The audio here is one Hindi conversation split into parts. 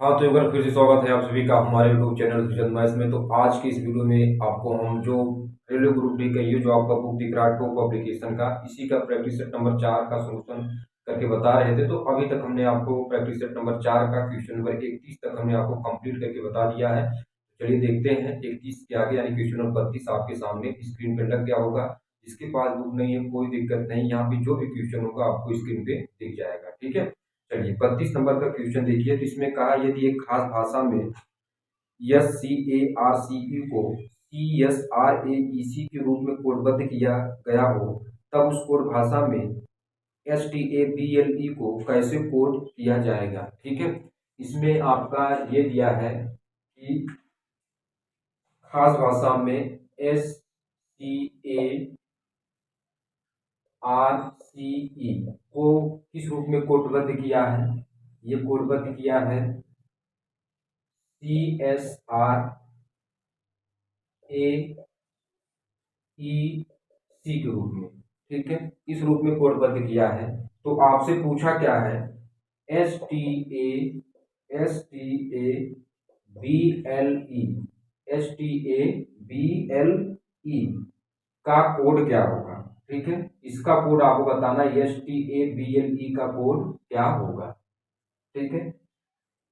हाँ, तो एक बार फिर से स्वागत है आप सभी का हमारे यूट्यूब चैनल क्वेश्चन मैथ्स में। तो आज की इस वीडियो में आपको हम जो रेलवे ग्रुप डी का ये जो आपका बुक दिख रहा है टॉप एप्लीकेशन का, इसी का प्रैक्टिस सेट नंबर 4 का सॉल्यूशन करके बता रहे थे। तो अभी तक हमने आपको प्रैक्टिस सेट नंबर 4 का क्वेश्चन नंबर 31 तक हमने आपको कंप्लीट करके बता दिया है। चलिए देखते हैं 31 के आगे यानी क्वेश्चन नंबर 32 आपके सामने स्क्रीन पे लग गया होगा। जिसके पास बुक नहीं है कोई दिक्कत नहीं, यहाँ पे जो भी क्वेश्चन होगा आपको स्क्रीन पे दिख जाएगा। ठीक है, चलिए 32 नंबर का क्वेश्चन देखिए। तो इसमें कहा यदि एक खास भाषा में S C A R C ई को सी एस आर ए ई सी के रूप में कोडबद्ध किया गया हो, तब उस कोड भाषा में S T A B L E को कैसे कोड किया जाएगा। ठीक है, इसमें आपका ये दिया है कि खास भाषा में S C A R C ई को किस रूप में कोडबद्ध किया है। ये कोडबद्ध किया है सी एस आर ए ई सी के रूप में। ठीक है, इस रूप में कोडबद्ध किया है। तो आपसे पूछा क्या है, S T A B L E S T A B L E का कोड क्या होगा। ठीक है, इसका कोड आपको बताना है, S T A B L E का कोड क्या होगा। ठीक है,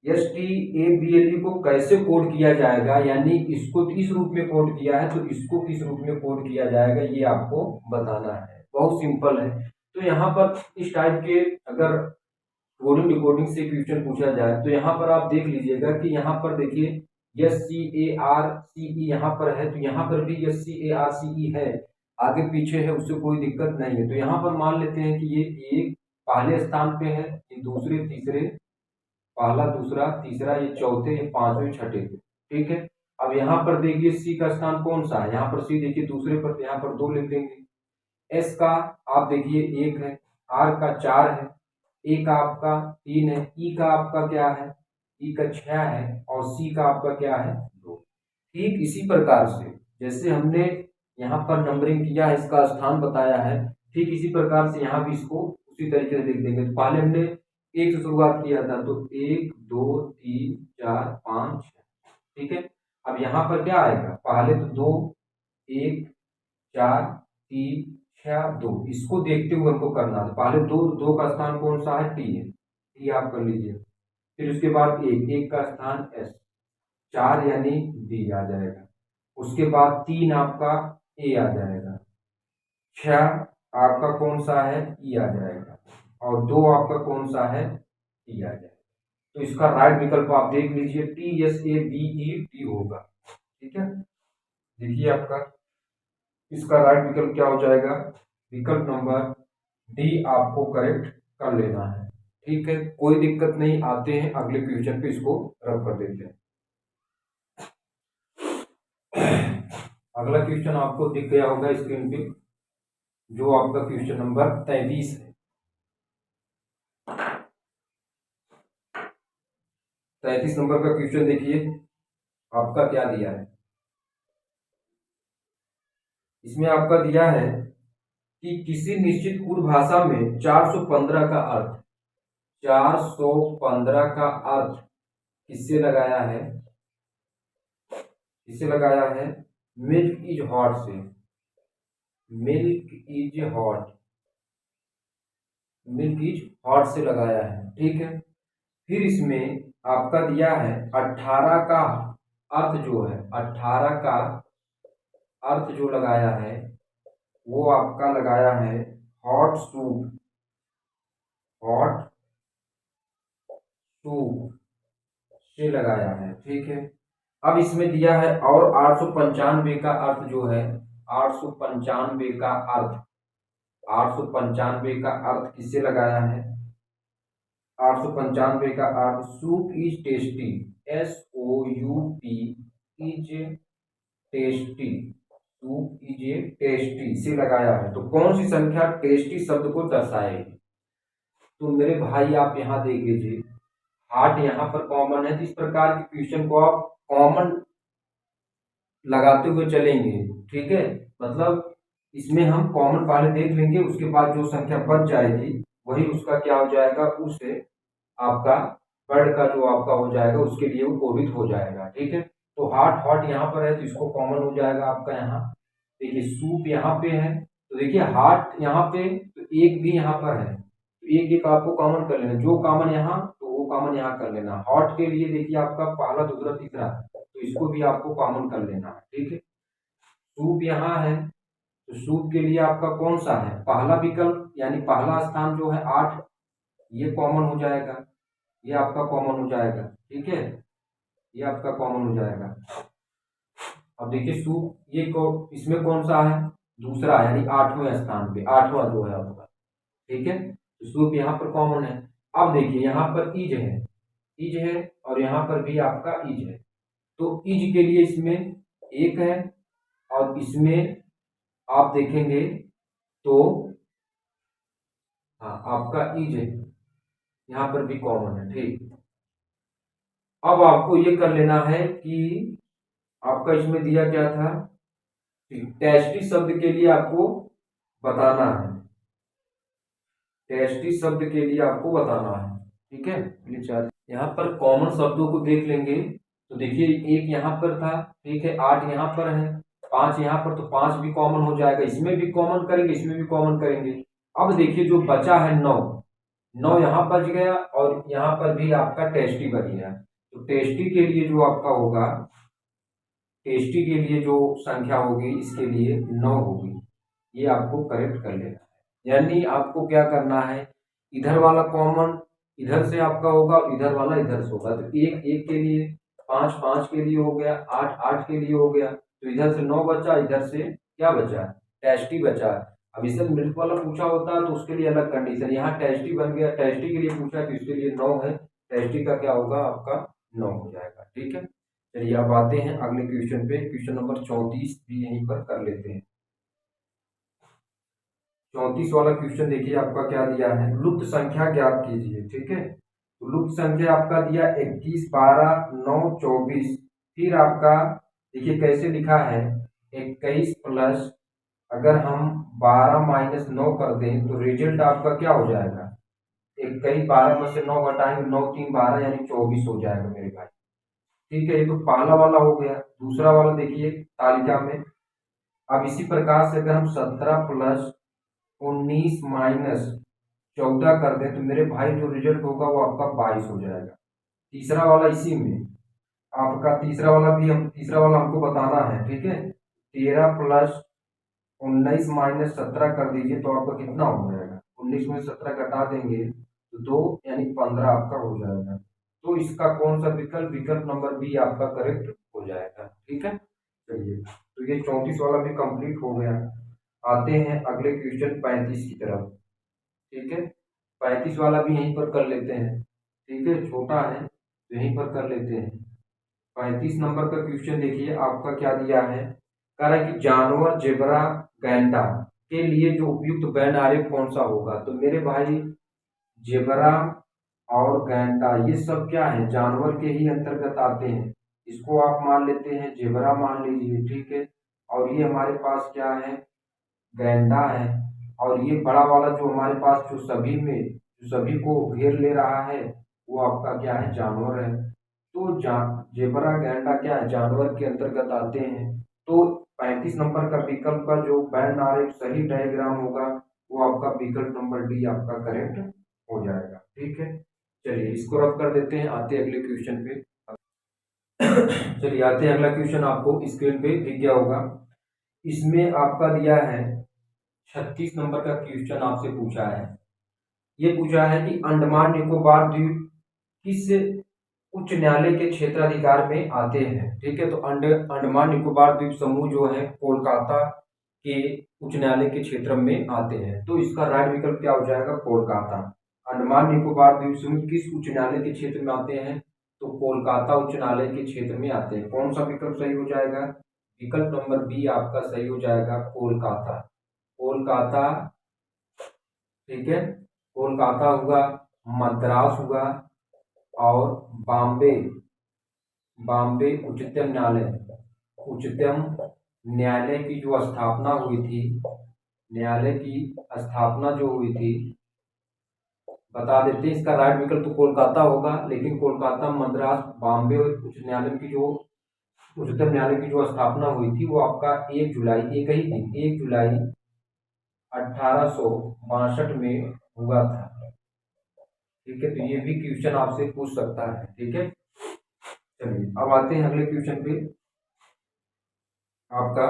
S T A B L E को कैसे कोड किया जाएगा, यानी इसको इस रूप में कोड किया है तो इसको किस रूप में कोड किया जाएगा ये आपको बताना है। बहुत सिंपल है। तो यहाँ पर इस टाइप के अगर कोडिंग डिकोडिंग से क्वेश्चन पूछा जाए तो यहाँ पर आप देख लीजिएगा कि यहाँ पर देखिए S C A R C ई यहाँ पर है, तो यहाँ पर भी S C A R C ई है, आगे पीछे है, उससे कोई दिक्कत नहीं है। तो यहाँ पर मान लेते हैं कि ये एक पहले स्थान पे है, ये दूसरे तीसरे, पहला दूसरा तीसरा, ये चौथे, ये पांचवें छठे पे। ठीक है, अब यहाँ पर देखिए सी का स्थान कौन सा है, यहाँ पर सी देखिए दूसरे पर, तो यहाँ पर 2 लिख देंगे। एस का आप देखिए 1 है, आर का 4 है, ए का आपका 3 है, ई का आपका क्या है, ई का 6 है, और सी का आपका क्या है 2। ठीक इसी प्रकार से जैसे हमने यहाँ पर नंबरिंग किया है, इसका स्थान बताया है, ठीक इसी प्रकार से यहाँ भी इसको उसी तरीके से लिख देंगे। तो पहले हमने 1 से शुरुआत किया था, तो 1 2 3 4 5 6। ठीक है, अब यहाँ पर क्या आएगा, पहले तो 2 1 4 3 6 2, इसको देखते हुए हमको करना है। पहले 2 का स्थान कौन सा है, टी है, टी आप कर लीजिए। फिर उसके बाद 1 का स्थान एस, 4 यानी डी आ जाएगा। उसके बाद 3 आपका ए आ जाएगा, 6 आपका कौन सा है, ई आ जाएगा, और 2 आपका कौन सा है, टी आ जाएगा। तो इसका राइट विकल्प आप देख लीजिए, T S A B E T होगा। ठीक है, देखिए आपका इसका राइट विकल्प क्या हो जाएगा, विकल्प नंबर डी आपको करेक्ट कर लेना है। ठीक है, कोई दिक्कत नहीं, आते हैं अगले क्वेश्चन पे, इसको रब कर देते हैं। अगला क्वेश्चन आपको दिख गया होगा स्क्रीन पे, जो आपका क्वेश्चन नंबर 33 है। 33 नंबर का क्वेश्चन देखिए आपका क्या दिया है। इसमें आपका दिया है कि किसी निश्चित कुल भाषा में 415 का अर्थ, 415 का अर्थ किससे लगाया है, किससे लगाया है, मिल्क इज हॉट से, milk is hot, milk is hot से लगाया है। ठीक है, फिर इसमें आपका दिया है 18 का अर्थ जो है, 18 का अर्थ जो लगाया है वो आपका लगाया है हॉट सूप, हॉट सूप से लगाया है। ठीक है, अब इसमें दिया है और 895 का अर्थ जो है, 895 का अर्थ, 895 का अर्थ किससे लगाया है, 895 का अर्थ soup is tasty, S O U P is tasty, soup is a tasty से लगाया है। तो कौन सी संख्या टेस्टी शब्द को दर्शाएगी। तो मेरे भाई आप यहाँ देख लीजिए, हार्ट यहाँ पर कॉमन है, तो इस प्रकार के क्वेश्चन को आप कॉमन लगाते हुए चलेंगे। ठीक है, मतलब इसमें हम कॉमन पहले देख लेंगे, उसके बाद जो संख्या बच जाएगी वही उसका क्या हो जाएगा, उससे आपका बर्ड का जो आपका हो जाएगा उसके लिए वो कोडित हो जाएगा। ठीक है, तो हार्ट हॉट यहाँ पर है तो इसको कॉमन हो जाएगा आपका यहाँ। देखिए सूप यहाँ पे है तो देखिए हार्ट यहाँ पे तो एक भी यहाँ पर है तो एक एक आपको कॉमन कर लेना, जो कॉमन यहाँ तो वो कॉमन यहाँ कर लेना। हॉट के लिए देखिए आपका पहला दूसरा तीसरा तो इसको भी आपको कॉमन कर लेना है। ठीक है, सूप यहाँ है तो सूप के लिए आपका कौन सा है पहला विकल्प यानी पहला स्थान जो है 8, ये कॉमन हो जाएगा, ये आपका कॉमन हो जाएगा। ठीक है, ये आपका कॉमन हो जाएगा। अब देखिए सूप इसमें कौन सा है दूसरा यानी 8वें स्थान पे 8वां जो है आपका। ठीक है, तो सूप यहाँ पर कॉमन है। अब देखिए यहाँ पर इज है, इज है और यहाँ पर भी आपका इज है तो इज के लिए इसमें एक है और इसमें आप देखेंगे तो हाँ आपका इज है यहाँ पर भी कॉमन है। ठीक, अब आपको ये कर लेना है कि आपका इसमें दिया क्या था, टेस्टी शब्द के लिए आपको बताना है, टेस्टी शब्द के लिए आपको बताना है। ठीक है, यहाँ पर कॉमन शब्दों को देख लेंगे तो देखिए एक यहाँ पर था, ठीक है 8 यहाँ पर है, 5 यहाँ पर तो 5 भी कॉमन हो जाएगा, इसमें भी कॉमन करेंगे इसमें भी कॉमन करेंगे। अब देखिए जो बचा है 9, 9 यहाँ बच गया और यहाँ पर भी आपका टेस्टी बच गया। तो टेस्टी के लिए जो आपका होगा, टेस्टी के लिए जो संख्या होगी इसके लिए 9 होगी, ये आपको करेक्ट कर लेना है। यानी आपको क्या करना है, इधर वाला कॉमन इधर से आपका होगा और इधर वाला इधर से होगा। तो 1 1 के लिए, 5 5 के लिए हो गया, 8 8 के लिए हो गया, तो इधर से 9 बचा, इधर से क्या बचा, टेस्टी बचा। अब इससे मिल्क वाला पूछा होता तो उसके लिए अलग कंडीशन, यहाँ टेस्टी बन गया, टेस्टी के लिए पूछा तो इसके लिए 9 है, टेस्टी का क्या होगा आपका 9 हो जाएगा। ठीक है, चलिए अब आते हैं अगले क्वेश्चन पे, क्वेश्चन नंबर 34 भी यहीं पर कर लेते हैं। 34 वाला क्वेश्चन देखिए आपका क्या दिया है, लुप्त संख्या ज्ञात कीजिए। ठीक है, तो लुप्त संख्या आपका दिया 21 12 9 24, फिर आपका देखिए कैसे लिखा है 21 प्लस अगर हम 12 माइनस 9 कर दें तो रिजल्ट आपका क्या हो जाएगा, 21 12 में से 9 घटाएंगे 9 3 12 यानी 24 हो जाएगा मेरे भाई। ठीक है, ये तो पहला वाला हो गया। दूसरा वाला देखिए तालिका में, अब इसी प्रकार से अगर हम 17 प्लस 19 माइनस 14 कर दें तो मेरे भाई जो रिजल्ट होगा वो आपका 22 हो जाएगा। तीसरा वाला इसी में आपका तीसरा वाला हमको बताना है। ठीक है, 13 प्लस 19 माइनस 17 कर दीजिए तो आपका कितना हो जाएगा, 19 में 17 घटा देंगे तो 2 यानी 15 आपका हो जाएगा। तो इसका कौन सा विकल्प, विकल्प नंबर बी आपका करेक्ट हो जाएगा। ठीक है, चलिए तो ये 34 वाला भी कंप्लीट हो गया। आते हैं अगले क्वेश्चन 35 की तरफ। ठीक है, 35 वाला भी यहीं पर कर लेते हैं। ठीक है, छोटा है तो यहीं पर कर लेते हैं। 35 नंबर का क्वेश्चन देखिए आपका क्या दिया है, कह रहा है कि जानवर जेबरा गैंडा के लिए जो उपयुक्त बैंड आरेख कौन सा होगा। तो मेरे भाई जेबरा और गैंडा ये सब क्या है, जानवर के ही अंतर्गत आते हैं, इसको आप मान लेते हैं जेबरा मान लीजिए। ठीक है, और ये हमारे पास क्या है, गैंडा है, और ये बड़ा वाला जो हमारे पास जो सभी को घेर ले रहा है वो आपका क्या है, जानवर है। तो जेबरा गैंडा क्या है, जानवर के अंतर्गत आते हैं। तो 35 नंबर का विकल्प का जो बैंड आरेख सही डायग्राम होगा वो आपका विकल्प नंबर डी आपका करेक्ट हो जाएगा। ठीक है, चलिए इसको रब कर देते हैं, आते हैं अगले क्वेश्चन पे। चलिए आते हैं अगला क्वेश्चन, आपको स्क्रीन पे दिख गया होगा। इसमें आपका दिया है 36 नंबर का क्वेश्चन आपसे पूछा है, ये पूछा है कि अंडमान निकोबार द्वीप किस उच्च न्यायालय के क्षेत्राधिकार में आते हैं। ठीक है, तो अंडमान निकोबार द्वीप समूह जो है कोलकाता के उच्च न्यायालय के क्षेत्र में आते हैं। तो इसका राइट विकल्प क्या हो जाएगा, कोलकाता। अंडमान निकोबार द्वीप समूह किस उच्च न्यायालय के क्षेत्र में आते हैं, तो कोलकाता उच्च न्यायालय के क्षेत्र में आते हैं। कौन सा विकल्प सही हो जाएगा, विकल्प नंबर बी आपका सही हो जाएगा, कोलकाता। कोलकाता, ठीक है, कोलकाता हुआ, मद्रास हुआ और बॉम्बे, बॉम्बे उच्चतम न्यायालय की जो स्थापना हुई थी, न्यायालय की स्थापना जो हुई थी बता देते हैं, इसका राइट विकल्प तो कोलकाता होगा, लेकिन कोलकाता, मद्रास, बॉम्बे उच्च न्यायालय की जो उच्चतम न्यायालय की जो स्थापना हुई थी वो आपका 1 जुलाई, एक ही दिन 1 जुलाई 1862 में हुआ था। ठीक है, तो ये भी क्वेश्चन आपसे पूछ सकता है। ठीक है, चलिए अब आते हैं अगले क्वेश्चन पे। आपका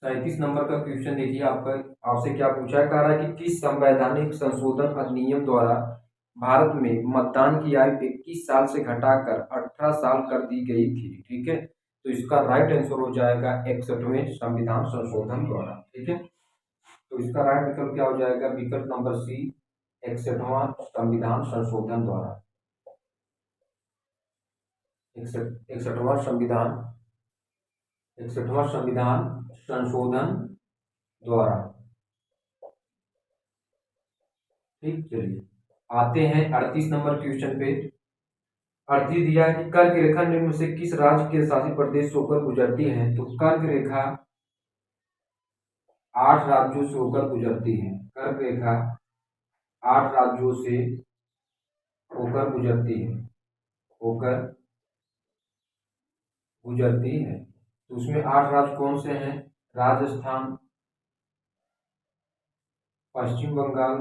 37 नंबर का क्वेश्चन देखिए, आपका आपसे क्या पूछा है, कह रहा है कि किस संवैधानिक संशोधन अधिनियम द्वारा भारत में मतदान की आयु 21 साल से घटाकर 18 साल कर दी गई थी। ठीक है, तो इसका राइट आंसर हो जाएगा 61वें संविधान संशोधन द्वारा। ठीक है, तो इसका राइट विकल्प क्या हो जाएगा, विकल्प नंबर सी, 61वां संविधान संशोधन द्वारा। 61वां संविधान 61वां संविधान संशोधन द्वारा। ठीक, चलिए आते हैं 38 नंबर क्वेश्चन पे। 38 दिया है कि कर्क रेखा निम्न में से किस राज्य के शासित प्रदेश से होकर गुजरती है। तो कर्क रेखा 8 राज्यों से होकर गुजरती है। कर्क रेखा 8 राज्यों से होकर गुजरती है, होकर गुजरती है। तो उसमें 8 राज्य कौन से हैं, राजस्थान, पश्चिम बंगाल,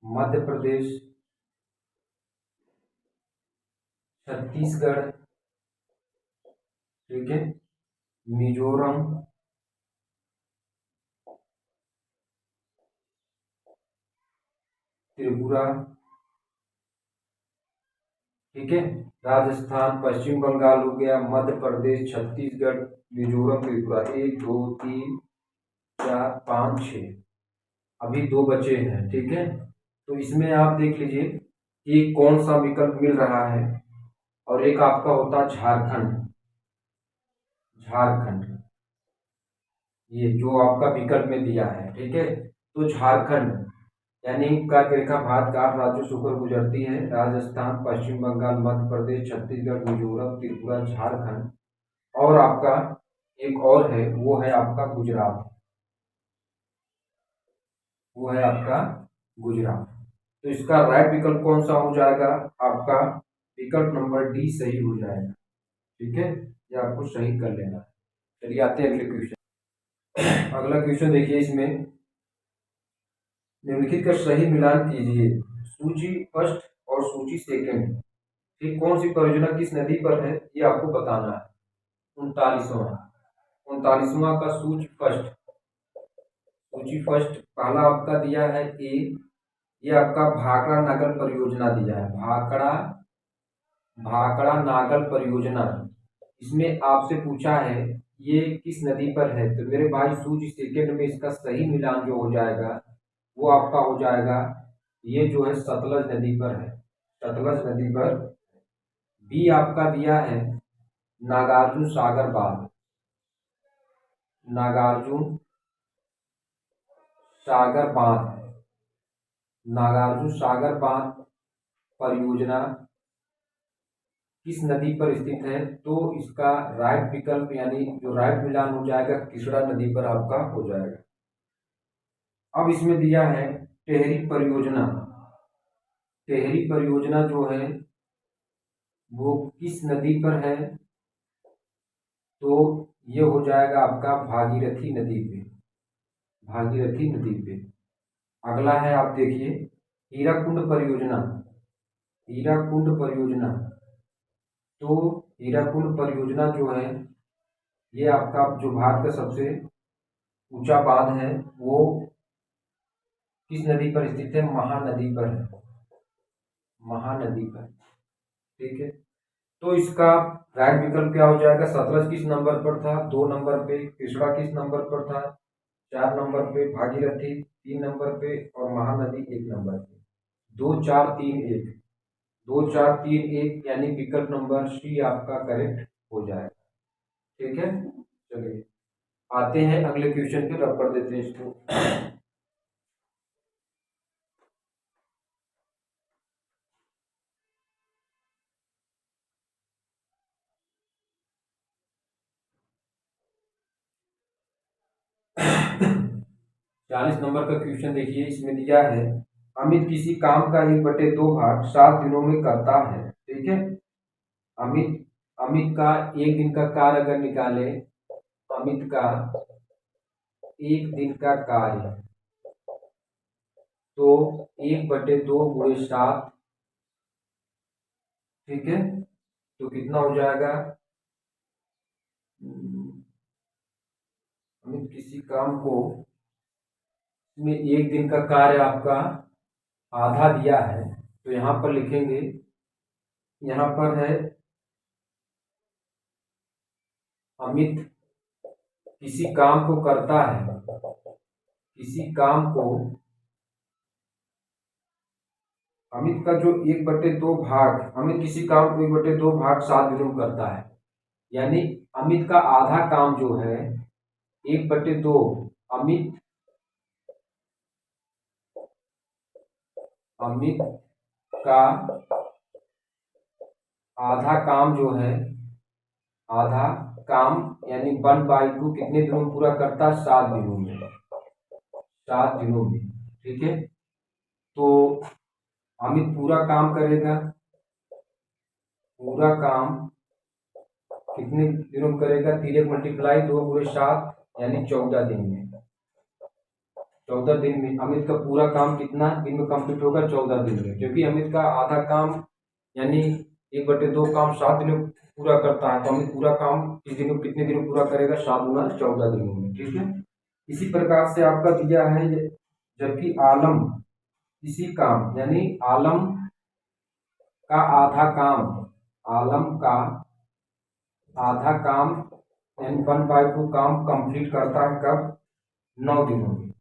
मध्य प्रदेश, छत्तीसगढ़, ठीक है, मिजोरम, त्रिपुरा। ठीक है, राजस्थान, पश्चिम बंगाल हो गया, मध्य प्रदेश, छत्तीसगढ़, मिजोरम, त्रिपुरा। 1 2 3 4 5 6, अभी 2 बचे हैं। ठीक है, तो इसमें आप देख लीजिए कि कौन सा विकल्प मिल रहा है, और एक आपका होता है झारखंड। झारखंड ये जो आपका विकल्प में दिया है। ठीक है, तो झारखंड यानी कर्क रेखा भारत के 8 राज्यों से होकर गुजरती है, राजस्थान, पश्चिम बंगाल, मध्य प्रदेश, छत्तीसगढ़, मिजोरम, त्रिपुरा, झारखंड, और आपका एक और है, वो है आपका गुजरात। वो है आपका गुजरात। तो इसका राइट विकल्प कौन सा हो जाएगा, आपका विकल्प नंबर डी सही हो जाएगा। ठीक है, ये आपको सही कर लेना है। चलिए आते हैं अगले क्वेश्चन। अगला क्वेश्चन देखिए, इसमें निम्नलिखित का सही मिलान कीजिए। सूची फर्स्ट और सूची सेकंड, ठीक, कौन सी परियोजना किस नदी पर है, ये आपको बताना है। 39वां का सूची फर्स्ट पहला आपका दिया है ए, ये आपका भाखड़ा नागल परियोजना दिया है। भाखड़ा नागल परियोजना, इसमें आपसे पूछा है ये किस नदी पर है। तो मेरे भाई सूची सेकंड में इसका सही मिलान जो हो जाएगा वो आपका हो जाएगा, ये जो है सतलज नदी पर है। सतलज नदी पर। बी आपका दिया है नागार्जुन सागर बांध। नागार्जुन सागर बांध, नागार्जुन सागर बांध परियोजना किस नदी पर स्थित है। तो इसका राइट विकल्प यानी जो राइट मिलान हो जाएगा कृष्णा नदी पर आपका हो जाएगा। अब इसमें दिया है टेहरी परियोजना। टेहरी परियोजना जो है वो किस नदी पर है। तो ये हो जाएगा आपका भागीरथी नदी पे। भागीरथी नदी पे। अगला है, आप देखिए हीराकुंड परियोजना। हीराकुंड परियोजना, तो हीराकुंड परियोजना जो है ये आपका जो भारत का सबसे ऊंचा बांध है वो किस नदी पर स्थित है, महानदी पर है। महानदी पर। ठीक है, तो इसका राइट विकल्प क्या हो जाएगा, सतलज किस नंबर पर था, 2 नंबर पे, कृष्णा किस नंबर पर था, 4 नंबर पे, भागीरथी 3 नंबर पे, और महानदी 1 नंबर पे। 2 4 3 1, 2 4 3 1 यानी विकल्प नंबर सी आपका करेक्ट हो जाएगा। ठीक है, चलिए आते हैं अगले क्वेश्चन पे, रब कर देते हैं इसको। 40 नंबर का क्वेश्चन देखिए, इसमें दिया है अमित किसी काम का 1/2 भाग 7 दिनों में करता है। ठीक है, अमित अमित का एक दिन का कार्य अगर निकाले, अमित का एक दिन का कार्य, तो 1/2 गुणे 7, ठीक है, तो कितना हो जाएगा, अमित किसी काम को में एक दिन का कार्य आपका आधा दिया है, तो यहाँ पर लिखेंगे, यहाँ पर है अमित किसी काम को करता है, किसी काम को, अमित का जो 1/2 भाग, अमित किसी काम को 1/2 भाग 7 दिनों में करता है, यानी अमित का आधा काम जो है 1/2, अमित का आधा काम जो है, आधा काम यानी 1/2 कितने दिनों में पूरा करता है, 7 दिनों में, 7 दिनों में। ठीक है, तो अमित पूरा काम करेगा, पूरा काम कितने दिनों में करेगा, 3 मल्टीप्लाई 2 गुणे 7 यानी 14 दिन में, 14 दिन में अमित का पूरा काम कितना दिन में कंप्लीट होगा, 14 दिन में, क्योंकि अमित का आधा काम यानी 1/2 काम 7 दिनों पूरा करता है, तो अमित पूरा काम किस दिन में, कितने दिनों पूरा करेगा, 7 गुना 14 दिनों में। ठीक है, इसी प्रकार से आपका दिया है, जबकि आलम किसी काम, यानी आलम का आधा काम, आलम का आधा काम यानी 1/2 काम कंप्लीट करता है कब, 9 दिनों में,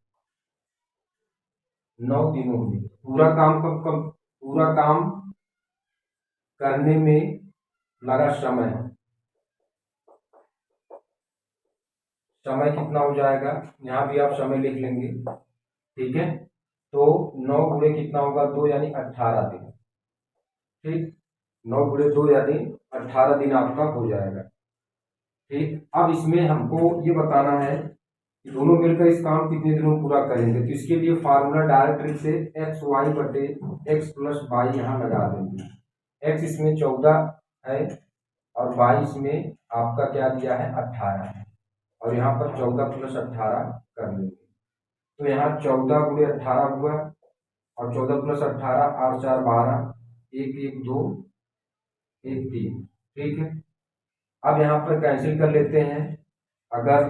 9 दिनों में। पूरा काम कब पूरा काम करने में लगा समय, समय कितना हो जाएगा, यहाँ भी आप समय लिख लेंगे। ठीक है, तो 9 गुणे कितना होगा, 2 यानी 18 दिन। ठीक, 9 गुणे 2 यानी 18 दिन आपका हो जाएगा। ठीक, अब इसमें हमको ये बताना है कि दोनों मिलकर इस काम कितने दिनों में पूरा करेंगे, तो इसके लिए फार्मूला डायरेक्ट ट्रिक से x प्लस वाई यहाँ लगा देंगे। x इसमें 14 है और y इसमें आपका क्या दिया है, 18 है, और यहाँ पर 14 प्लस 18 कर लेंगे, तो यहाँ 14 गुणे 18 हुआ, और 14 प्लस 18 8 4 12, 1 1 2 1 3। ठीक है, अब यहाँ पर कैंसिल कर लेते हैं, अगर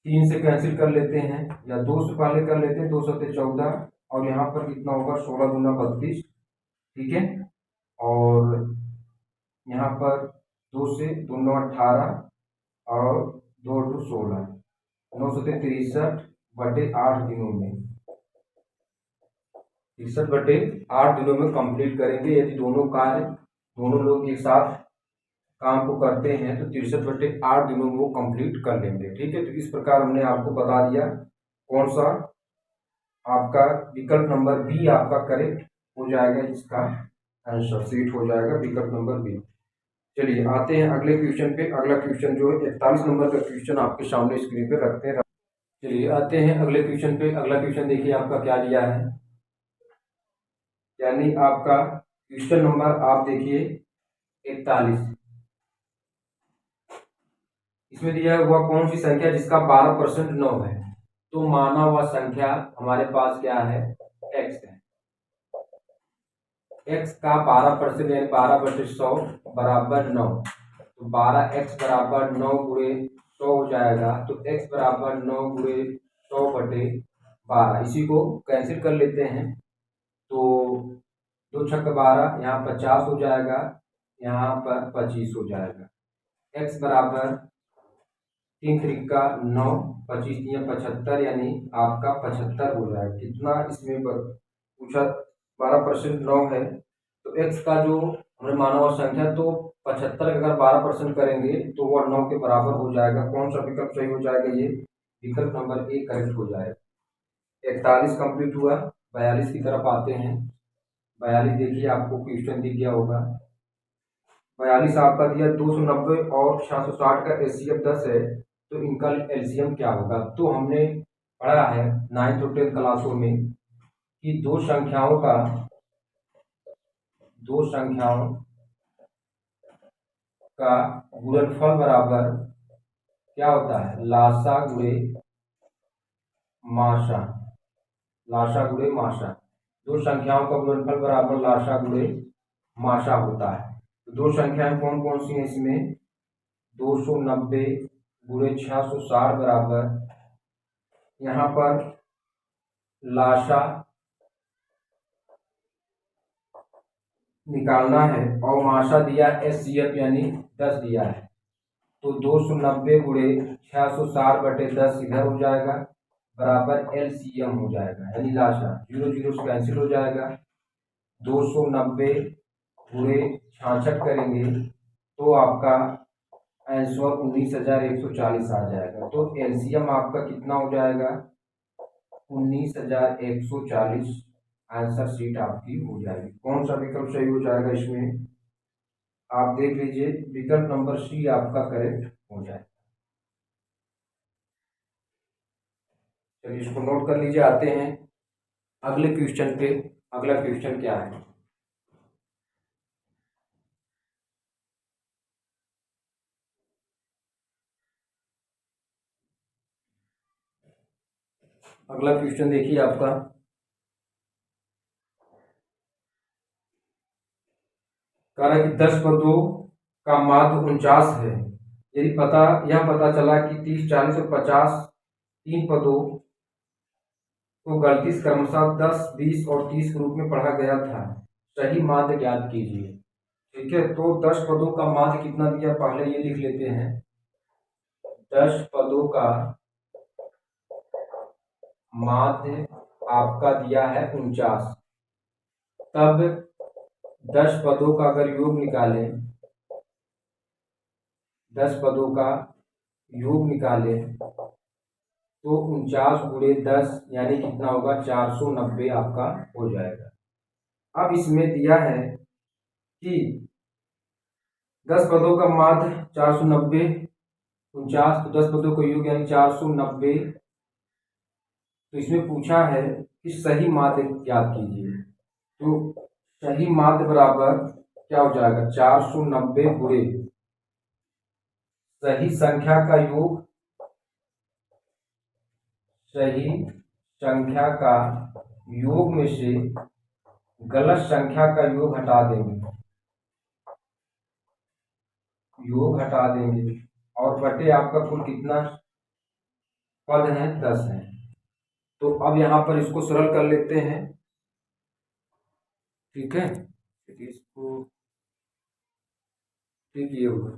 3 से कैंसिल कर लेते हैं या 2 से पहले कर लेते हैं, 2 सत्ते 14, और यहाँ पर कितना होगा, 16 दूना 32। ठीक है, और यहाँ पर 2 से 2 9 18 और 2 2 16, 9 सत्ते 63/8 दिनों में, 63/8 दिनों में कंप्लीट करेंगे। यदि दोनों कार्य, दोनों लोग एक साथ काम को करते हैं तो 63/8 दिनों में वो कंप्लीट कर लेंगे। ठीक है, तो इस प्रकार हमने आपको बता दिया कौन सा आपका विकल्प नंबर बी आपका करेक्ट हो जाएगा, इसका आंसर सीट हो जाएगा विकल्प नंबर बी। चलिए आते हैं अगले क्वेश्चन पे। अगला क्वेश्चन जो है 41 नंबर का क्वेश्चन आपके सामने स्क्रीन पे रखते हैं। चलिए आते हैं अगले क्वेश्चन पे। अगला क्वेश्चन देखिए आपका क्या दिया है, यानी आपका क्वेश्चन नंबर आप देखिए 41। इसमें दिया हुआ कौन सी संख्या जिसका 12% 9 है, तो माना हुआ संख्या हमारे पास क्या है, x है। x का 12% यानी 12/100 बराबर 9, तो 12x बराबर 9 गुणे 100 हो जाएगा, तो x बराबर 9 गुणे 100/12। इसी को कैंसिल कर लेते हैं, तो 2 छक्का 12, यहाँ 50 हो जाएगा, यहाँ पर 25 हो जाएगा। x बराबर 3 त्रिका 9, 25 या 75 यानी आपका 75 हो जाएगा। कितना इसमें पूछा, 12% 9 है, तो x का जो हमने माना हुआ संख्या, तो 75 अगर 12% करेंगे तो वह 9 के बराबर हो जाएगा। कौन सा विकल्प सही हो जाएगा, ये विकल्प नंबर ए करेक्ट हो जाएगा। 41 कंप्लीट हुआ, 42 की तरफ आते हैं। 42 देखिए आपको क्वेश्चन दिख गया होगा। 42 आपका दिया 290 और 660 का HCF 10 है, तो इनका एलसीएम क्या होगा। तो हमने पढ़ा है 9th और 10th क्लासों में कि दो संख्याओं का गुणनफल बराबर क्या होता है, लासा गुणे माशा। दो संख्याओं का गुणनफल बराबर लासा गुणे माशा होता है। तो दो संख्याएं कौन कौन सी हैं इसमें, 290 गुणे 660 बराबर, यहाँ पर लाशा निकालना है और माशा दिया एचसीएफ यानी 10 दिया है। तो 290 गुणे 660/10 इधर हो जाएगा बराबर एलसीएम हो जाएगा यानी लाशा, 0 0 से कैंसिल हो जाएगा। 290 गुणे 66 करेंगे तो आपका आंसर 19,140 आ जाएगा। तो एलसीएम आपका कितना हो जाएगा, 19,140 आंसर शीट आपकी हो जाएगी। कौन सा विकल्प सही हो जाएगा इसमें, आप देख लीजिए, विकल्प नंबर सी आपका करेक्ट हो जाए। चलिए इसको नोट कर लीजिए। आते हैं अगले क्वेश्चन पे। अगला क्वेश्चन क्या है, अगला क्वेश्चन देखिए आपका, कह रहा है कि 10 पदों का माध्य 49 है। यदि यह पता चला कि 30, 40 और 50 तीन पदों को गलती से क्रमशः 10, 20 और 30 के रूप में पढ़ा गया था, सही माध्य ज्ञात कीजिए। ठीक है, तो 10 पदों का माध्य कितना दिया, पहले ये लिख लेते हैं। 10 पदों का माध्य आपका दिया है 49। तब 10 पदों का अगर योग निकालें, 10 पदों का योग निकालें तो 49 गुणे 10 यानी कितना होगा, 490 आपका हो जाएगा। अब इसमें दिया है कि 10 पदों का माध्य 490, 49 तो 10 पदों का योग यानी 490। तो इसमें पूछा है कि सही माध्य ज्ञात कीजिए। तो सही माध्य बराबर क्या हो जाएगा, 490 गुणे सही संख्या का योग, सही संख्या का योग में से गलत संख्या का योग हटा देंगे, और बटे आपका कुल कितना पद है, 10 है। तो अब यहां पर इसको सरल कर लेते हैं। ठीक है, इसको ठीक ये होगा,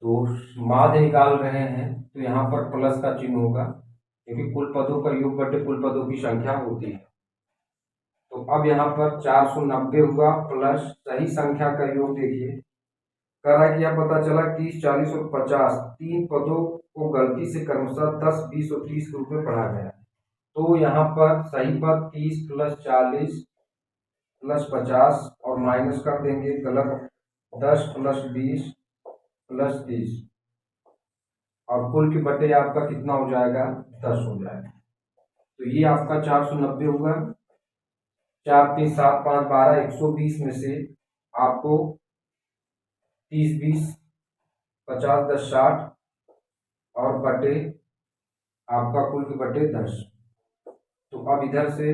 तो माध्य निकाल रहे हैं तो यहाँ पर प्लस का चिन्ह होगा क्योंकि कुल पदों का योग बटे कुल पदों की संख्या होती है। तो अब यहाँ पर 490 हुआ प्लस सही संख्या का योग, देखिए कह रहा है कि यह पता चला 30, 40 और 50 तीन पदों को गलती से क्रमशः 10, 20 और 30 के रूप में पढ़ा गया। तो यहाँ पर सही पद 30 प्लस 40 प्लस 50 और माइनस कर देंगे, गलत 10 प्लस 20 प्लस 30 और कुल के बटे आपका कितना हो जाएगा, 10 हो जाएगा। तो ये आपका 490 होगा। 4 3 7 5 12 120 में से आपको 30 20 50 10 60 और बटे आपका कुल के बटे 10। तो अब इधर से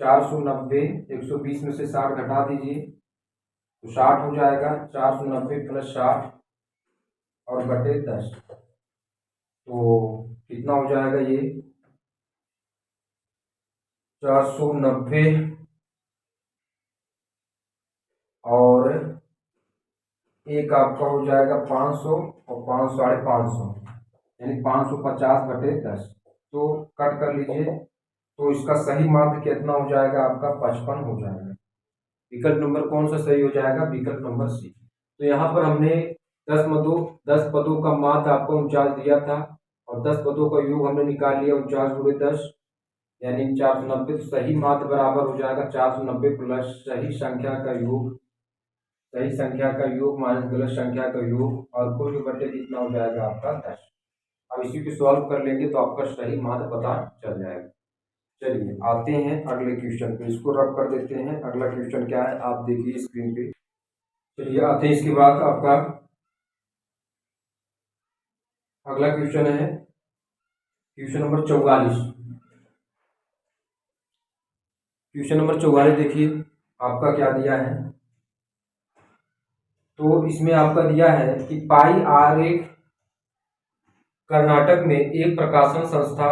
490 120 में से 60 घटा दीजिए तो 60 हो जाएगा। 490 प्लस 60 और बटे 10 तो कितना हो जाएगा, ये 490 और एक आपका हो जाएगा 500 और 500 550 यानी 550/10। तो कट कर लीजिए, तो इसका सही माध्य कितना हो जाएगा, आपका 55 हो जाएगा। विकल्प नंबर कौन सा सही हो जाएगा, विकल्प नंबर सी। तो यहाँ पर हमने 10 पदों का माध्य आपको 49 दिया था और 10 पदों का योग हमने निकाल लिया 49 गुणे 10 यानी 490। तो सही माध्य बराबर हो जाएगा 490 प्लस सही संख्या का योग, माइनस गलत संख्या का योग और कुल के बटे कितना हो जाएगा आपका 10। अब इसी को सॉल्व कर लेंगे तो आपका सही मान पता चल जाएगा। चलिए आते हैं अगले क्वेश्चन पे, इसको रब कर देते हैं। अगला क्वेश्चन क्या है आप देखिए स्क्रीन पे। चलिए आते हैं, इसके बाद आपका अगला क्वेश्चन है क्वेश्चन नंबर 44। क्वेश्चन नंबर 44 देखिए आपका क्या दिया है। तो इसमें आपका दिया है कि पाई आरेख कर्नाटक में एक प्रकाशन संस्था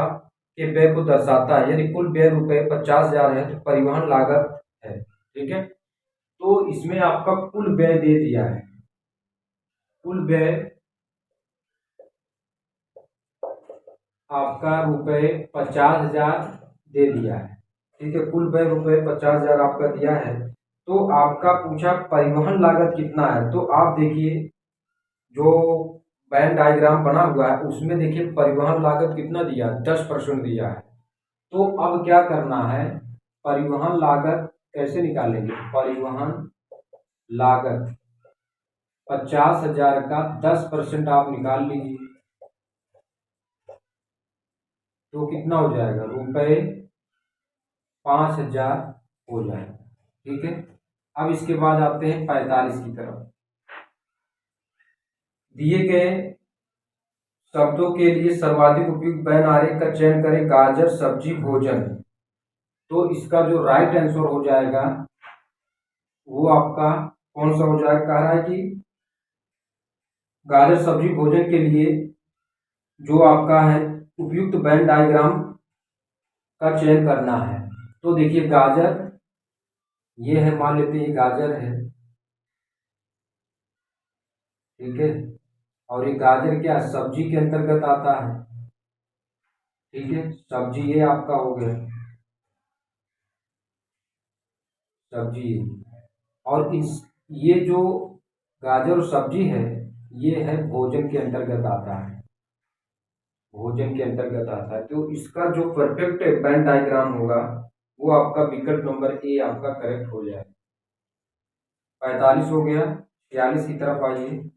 के व्यय को दर्शाता है, यानी कुल व्यय रुपए 50,000 है, तो परिवहन लागत है। ठीक है, तो इसमें आपका कुल व्यय दे दिया है, कुल व्यय आपका रुपए 50,000 दे दिया है। ठीक है, कुल व्यय रुपए 50,000 आपका दिया है। तो आपका पूछा परिवहन लागत कितना है, तो आप देखिए जो बैन डायग्राम बना हुआ है उसमें देखिए परिवहन लागत कितना दिया है, 10% दिया है। तो अब क्या करना है, परिवहन लागत कैसे निकालेंगे, परिवहन लागत 50,000 का 10% आप निकाल लीजिए, तो कितना हो जाएगा, रुपए 5,000 हो जाएगा। ठीक है, अब इसके बाद आते हैं 45 की तरफ। दिए गए शब्दों के लिए सर्वाधिक उपयुक्त बैन आरेख का चयन करें, गाजर सब्जी भोजन। तो इसका जो राइट आंसर हो जाएगा वो आपका कौन सा हो जाएगा, कह रहा है कि गाजर सब्जी भोजन के लिए जो आपका है उपयुक्त बैन डायग्राम का चयन करना है। तो देखिए गाजर ये है, मान लेते हैं ये गाजर है। ठीक है, और ये गाजर क्या सब्जी के अंतर्गत आता है। ठीक है, सब्जी ये आपका हो गया सब्जी, और इस ये जो गाजर और सब्जी है ये है भोजन के अंतर्गत आता है, भोजन के अंतर्गत आता है। तो इसका जो परफेक्ट बैन डायग्राम होगा वो आपका विकल्प नंबर ए आपका करेक्ट हो जाए। 45 हो गया, 46 की तरफ आइए।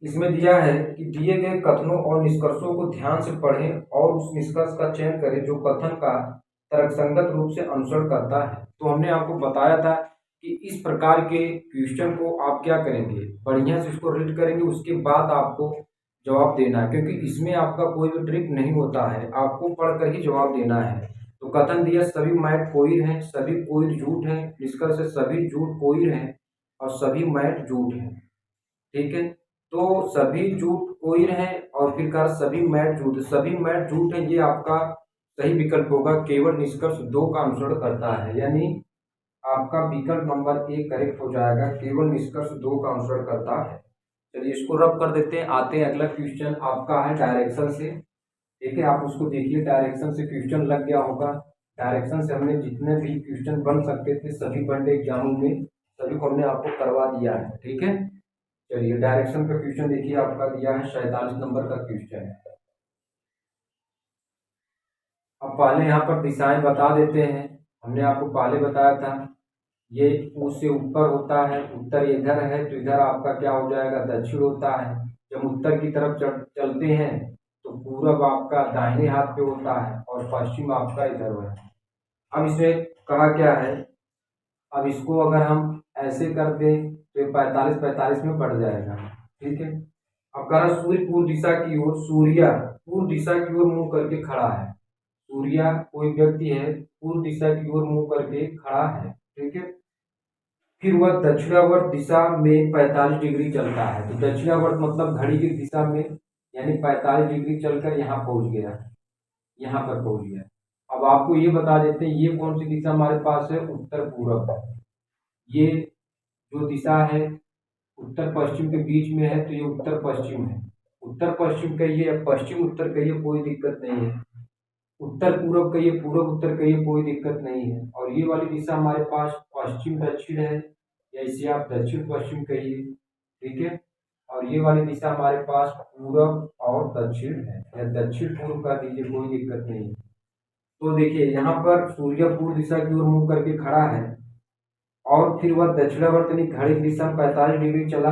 इसमें दिया है कि दिए गए कथनों और निष्कर्षों को ध्यान से पढ़ें और उस निष्कर्ष का चयन करें जो कथन का तर्कसंगत रूप से अनुसरण करता है। तो हमने आपको बताया था कि इस प्रकार के क्वेश्चन को आप क्या करेंगे, बढ़िया से इसको रीड करेंगे, उसके बाद आपको जवाब देना है, क्योंकि इसमें आपका कोई भी ट्रिक नहीं होता है, आपको पढ़कर ही जवाब देना है। तो कथन दिया सभी मैट कोइर हैं, सभी कोइर झूठ हैं, निष्कर्ष है सभी झूठ कोइर हैं और सभी मैट झूठ हैं। ठीक है, तो सभी झूठ कोइर हैं और फिर कहा सभी मैट झूठ, सभी मैट झूठ है, ये आपका सही विकल्प होगा। केवल निष्कर्ष 2 का अनुसरण करता है, यानी आपका विकल्प नंबर ए करेक्ट हो जाएगा, केवल निष्कर्ष 2 का अनुसरण करता है। चलिए इसको रब कर देते हैं। आते हैं अगला क्वेश्चन आपका है डायरेक्शन से। ठीक है, आप उसको देखिए, डायरेक्शन से क्वेश्चन लग गया होगा। डायरेक्शन से हमने जितने भी क्वेश्चन बन सकते थे सभी वनडे एग्जामों में सभी को हमने आपको करवा दिया है। ठीक है, चलिए डायरेक्शन का क्वेश्चन देखिए आपका दिया है 47 नंबर का क्वेश्चन है। अब पहले यहाँ पर दिशाएं बता देते हैं। हमने आपको पहले बताया था ये उससे ऊपर होता है, उत्तर इधर है तो इधर आपका क्या हो जाएगा, दक्षिण होता है। जब उत्तर की तरफ चलते हैं तो पूरब आपका दाहिने हाथ पे होता है और पश्चिम आपका इधर है। अब इसमें कहा क्या है, अब इसको अगर हम ऐसे कर दें तो ये 45 में बढ़ जाएगा। ठीक है, अब कह रहा सूर्य पूर्व दिशा की ओर, सूर्य पूर्व दिशा की ओर मुंह करके खड़ा है। सूर्य कोई व्यक्ति है पूर्व दिशा की ओर मुंह करके खड़ा है। ठीक है, फिर वह दक्षिणावर्त दिशा में 45 डिग्री चलता है। तो दक्षिणावर्त मतलब घड़ी की दिशा में, यानी 45 डिग्री चलकर यहाँ पहुंच गया, यहाँ पर पहुंच गया। अब आपको ये बता देते हैं ये कौन सी दिशा हमारे पास है, उत्तर पूरब। ये जो दिशा है उत्तर पश्चिम के बीच में है तो ये उत्तर पश्चिम है। उत्तर पश्चिम कहिए या पश्चिम उत्तर कहिए कोई दिक्कत नहीं है, उत्तर पूरब कहिए पूरब उत्तर कहिए कोई दिक्कत नहीं है। और ये वाली दिशा हमारे पास पश्चिम दक्षिण है, या इसे आप दक्षिण पश्चिम कहिए। ठीक है, और ये वाली दिशा हमारे पास पूरब और दक्षिण है, या दक्षिण पूर्व का दीजिए कोई दिक्कत नहीं है। तो देखिए यहाँ पर सूर्य पूर्व दिशा की ओर मुंह करके खड़ा है और फिर वह दक्षिणावर्त यानी घड़ी की दिशा में 45 डिग्री चला,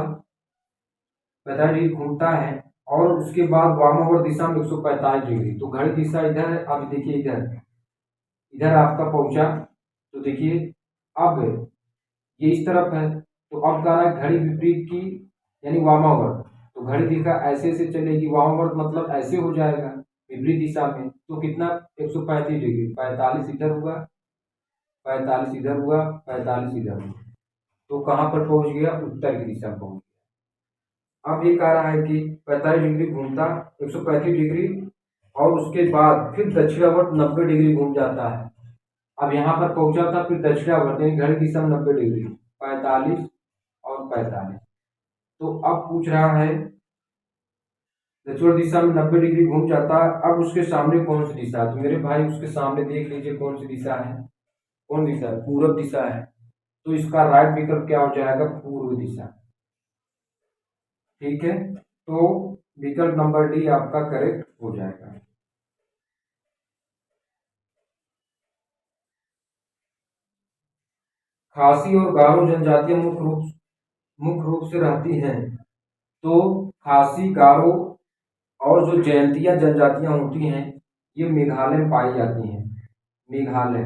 45 डिग्री घूमता है और उसके बाद वामावर्त दिशा में 145 डिग्री। तो घड़ी दिशा इधर है। अब देखिए इधर इधर आपका पहुंचा, तो देखिए अब ये इस तरफ है, तो अब कह रहा है घड़ी विपरीत की यानी वामावर्त। तो घड़ी दिशा ऐसे ऐसे चलेगी, वामावर्त मतलब ऐसे हो जाएगा विपरीत दिशा में। तो कितना 135 डिग्री, 45 इधर हुआ, 45 इधर हुआ, 45 इधर हुआ। तो कहाँ पर पहुंच गया, उत्तर की दिशा में पहुंच गया। अब ये कह रहा है कि 45 डिग्री घूमता, 135 डिग्री, और उसके बाद फिर दक्षिणावर्त 90 डिग्री घूम जाता है। अब यहाँ पर पहुंचा था, फिर दक्षिणावर्त यानी घड़ी दिशा में 90 डिग्री, 45 और 45। तो अब पूछ रहा है दक्षिण दिशा में 90 डिग्री घूम जाता है, अब उसके सामने कौन सी दिशा है। तो मेरे भाई उसके सामने देख लीजिए कौन सी दिशा है, कौन दिशा है, पूरब दिशा है। तो इसका राइट विकल्प क्या हो जाएगा, पूर्व दिशा। ठीक है, तो विकल्प नंबर डी आपका करेक्ट हो जाएगा। खासी और गारो जनजातियां मुख्य रूप से रहती हैं। तो खासी, गारो और जो जयंतिया जनजातियां होती हैं ये मेघालय में पाई जाती हैं। मेघालय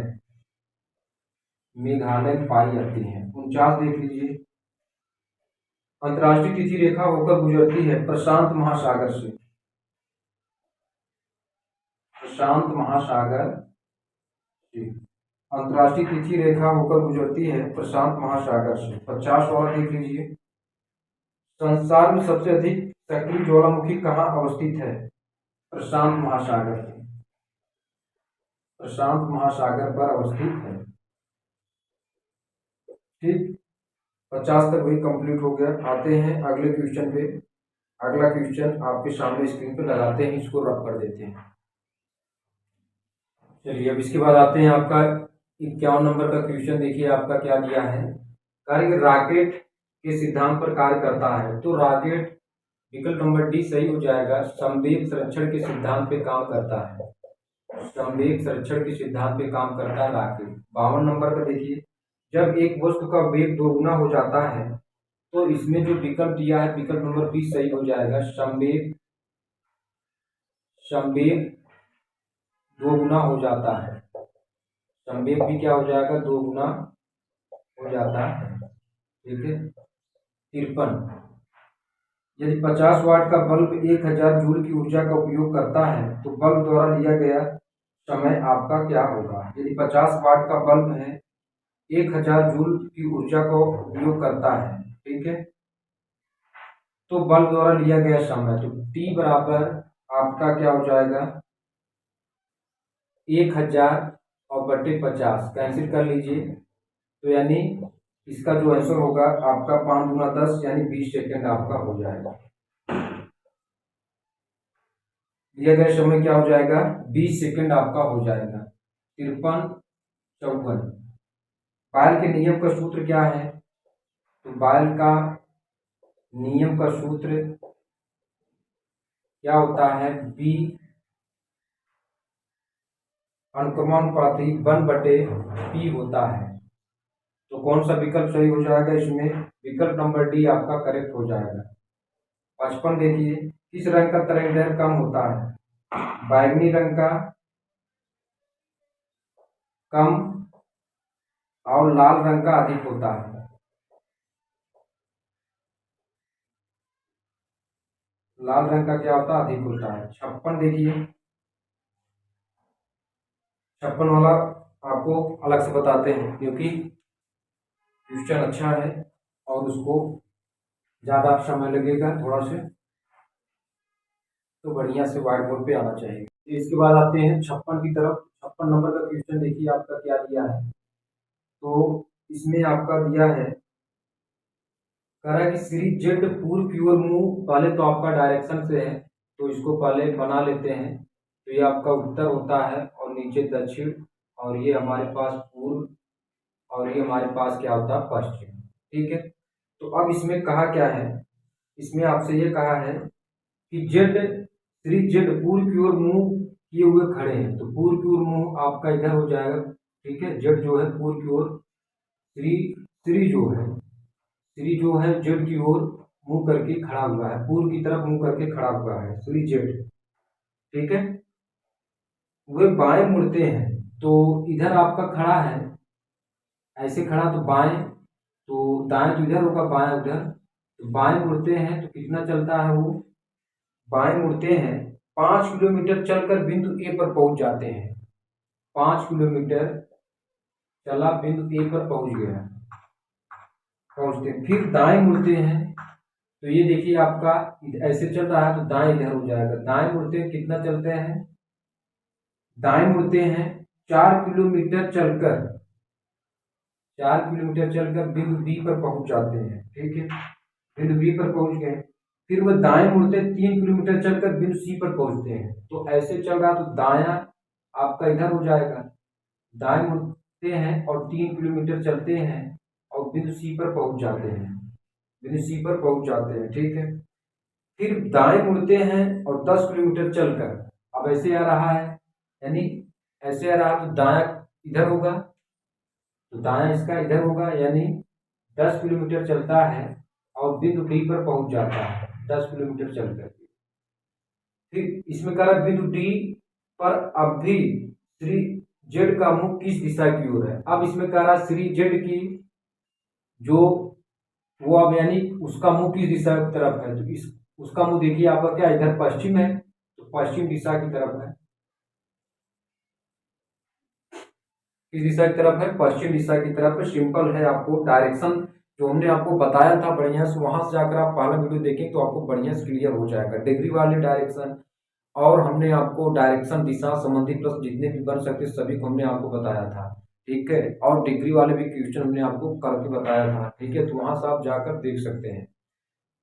मेघालय में पाई जाती हैं। 49 देख लीजिए, अंतर्राष्ट्रीय तिथि रेखा होकर गुजरती है प्रशांत महासागर से। प्रशांत महासागर से अंतर्राष्ट्रीय तिथि रेखा होकर गुजरती है प्रशांत महासागर से। 50 वाला देख लीजिए, संसार में सबसे अधिक सक्रिय ज्वालामुखी कहाँ अवस्थित है, प्रशांत महासागर, प्रशांत महासागर पर अवस्थित है। ठीक, 50 तक वही कंप्लीट हो गया। आते हैं अगले क्वेश्चन पे। अगला क्वेश्चन आपके सामने स्क्रीन पे लगाते हैं, इसको रब कर देते हैं। चलिए अब इसके बाद आते हैं आपका 51 नंबर का क्वेश्चन। देखिए आपका क्या दिया है, कार्य रॉकेट के सिद्धांत पर कार्य करता है। तो रॉकेट विकल्प नंबर डी सही हो जाएगा, संवेग संरक्षण के सिद्धांत पे काम करता है। संवेग संरक्षण के सिद्धांत पे काम करता है रॉकेट। 52 नंबर का देखिए, जब एक वस्तु का वेग दोगुना हो जाता है तो इसमें जो विकल्प दिया है विकल्प नंबर बी सही हो जाएगा, संवेग दोगुना हो जाता है। संवेग भी क्या हो जाएगा, दोगुना हो जाता है। ठीक है, 53, यदि 50 वाट का बल्ब 1000 जूल की ऊर्जा का उपयोग करता है तो बल्ब द्वारा लिया गया समय आपका क्या होगा। यदि 50 वाट का बल्ब है, 1000 जूल की ऊर्जा का उपयोग करता है, ठीक है, तो बल्ब द्वारा लिया गया समय, तो टी बराबर आपका क्या हो जाएगा, 1000 और बटे 50 कैंसिल कर लीजिए। तो यानी इसका जो आंसर होगा आपका 5 गुना 10 यानी 20 सेकेंड आपका हो जाएगा। दिया गया समय क्या हो जाएगा, 20 सेकेंड आपका हो जाएगा। 53, 54। बायल के नियम का सूत्र क्या है, तो बायल का नियम का सूत्र क्या होता है, बी अनुक्रमानुपाती 1/p होता है। तो कौन सा विकल्प सही हो जाएगा इसमें, विकल्प नंबर डी आपका करेक्ट हो जाएगा। 55 देखिए, किस रंग का तरंगदैर्घ्य कम होता है, बैंगनी रंग का कम और लाल रंग का अधिक होता है। लाल रंग का क्या होता है, अधिक होता है। 56 देखिए, 56 वाला आपको अलग से बताते हैं क्योंकि क्वेश्चन अच्छा है और उसको ज़्यादा समय लगेगा थोड़ा से, तो बढ़िया से व्हाइट बोर्ड पे आना चाहिए। इसके बाद आते हैं 56 की तरफ। 56 नंबर का क्वेश्चन देखिए आपका क्या दिया है, तो इसमें आपका दिया है, कह रहा है कि श्री जेड पूर्व की ओर मुंह, पहले तो आपका डायरेक्शन से है तो इसको पहले बना लेते हैं। तो ये आपका उत्तर होता है और नीचे दक्षिण, और ये हमारे पास पूर्व, और ये हमारे पास क्या होता है, पश्चिम। ठीक है, तो अब इसमें कहा क्या है, इसमें आपसे ये कहा है कि जेड, श्री जेड पूर्व की ओर मुंह किए हुए खड़े हैं। तो पूर्व की ओर मुंह आपका इधर हो जाएगा। ठीक है, जेड जो है पूर्व की ओर, श्री श्री जो है जेड की ओर मुंह करके खड़ा हुआ है, पूर्व की तरफ मुंह करके खड़ा हुआ है, श्री जेड। ठीक है, वे बाएं मुड़ते हैं, तो इधर आपका खड़ा है, ऐसे खड़ा तो बाएं, तो दाएं तो इधर होगा, बाएं उधर, तो बाएं मुड़ते हैं तो कितना चलता है वो, बाएं मुड़ते हैं 5 किलोमीटर चलकर बिंदु ए पर पहुंच जाते हैं। 5 किलोमीटर चला, बिंदु ए पर पहुंच गया, पहुंचते हैं। फिर दाएं मुड़ते हैं, तो ये देखिए आपका ऐसे चल रहा है तो दाएं इधर हो जाएगा, दाएं मुड़ते हैं कितना चलते हैं, दाएं मुड़ते हैं 4 किलोमीटर चलकर, 4 किलोमीटर चलकर बिंदु बी पर पहुंच जाते हैं। ठीक है, बिंदु बी पर पहुंच गए, फिर वह दाएं मुड़ते 3 किलोमीटर चलकर बिंदु सी पर पहुंचते हैं। तो ऐसे चल रहा तो दाया आपका इधर हो जाएगा, दाएं मुड़ते हैं और 3 किलोमीटर चलते हैं और बिंदु सी पर पहुंच जाते हैं, बिंदु सी पर पहुंच जाते हैं। ठीक है, फिर दाएं मुड़ते हैं और 10 किलोमीटर चलकर, अब ऐसे आ रहा है, यानी ऐसे आ रहा तो दाया इधर होगा, तो दाया इसका इधर होगा, यानी 10 किलोमीटर चलता है और बिंदु डी पर पहुंच जाता है 10 किलोमीटर चल करके। फिर इसमें कह रहा बिंदु डी पर अब भी श्री जेड का मुख किस दिशा की ओर है। अब इसमें कह रहा श्री जेड की जो वो अब यानी उसका मुख किस दिशा की तरफ है, तो इस उसका मुंह देखिए आपका क्या इधर पश्चिम है, तो पश्चिम दिशा की तरफ है, किस दिशा की तरफ है, पश्चिम दिशा की तरफ। सिंपल है, आपको डायरेक्शन जो हमने आपको बताया था बढ़िया से, वहां से जाकर आप पहला वीडियो देखें तो आपको बढ़िया से क्लियर हो जाएगा। डिग्री वाले डायरेक्शन और हमने आपको डायरेक्शन दिशा संबंधी प्रश्न जितने भी बन सकते सभी को हमने आपको बताया था। ठीक है, और डिग्री वाले भी क्वेश्चन हमने आपको करके बताया था। ठीक है, तो वहां से आप जाकर देख सकते हैं।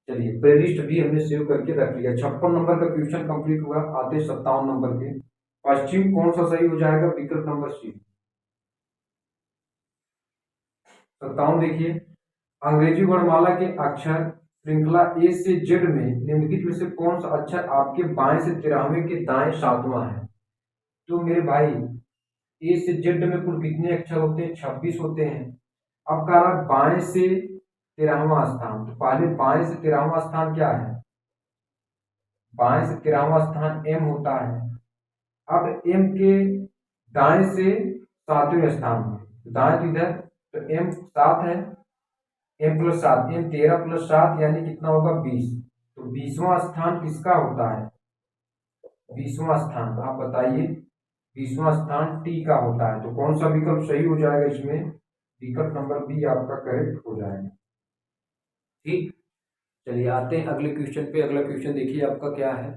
चलिए, प्लेलिस्ट भी हमने सेव करके रख लिया। 56 नंबर का क्वेश्चन कंप्लीट हुआ, आते 57 नंबर के। पश्चिम कौन सा सही हो जाएगा, विकल्प नंबर सी। 57 देखिए, अंग्रेजी वर्णमाला के अक्षर श्रृंखला ए से जेड में निम्नलिखित में से कौन सा अक्षर आपके बाएं से 13वें के दाएं 7वां है। तो मेरे भाई ए से जेड में कुल कितने अक्षर होते हैं, 26 होते हैं। अब कह रहा बाएं से 13वां स्थान, तो पहले बाएं से 13वां स्थान क्या है, बाएं से 13वां स्थान एम होता है। अब एम के दाएं से 7वें स्थान पे, दाएं तो इधर, तो एम 7 है, एम प्लस 7, एम 13 प्लस 7 यानी कितना होगा 20। तो 20वां स्थान किसका होता है, 20वां स्थान आप बताइए, 20वां स्थान टी का होता है। तो कौन सा विकल्प सही हो जाएगा इसमें, विकल्प नंबर बी आपका करेक्ट हो जाएगा। ठीक, चलिए आते हैं अगले क्वेश्चन पे। अगला क्वेश्चन देखिए आपका क्या है।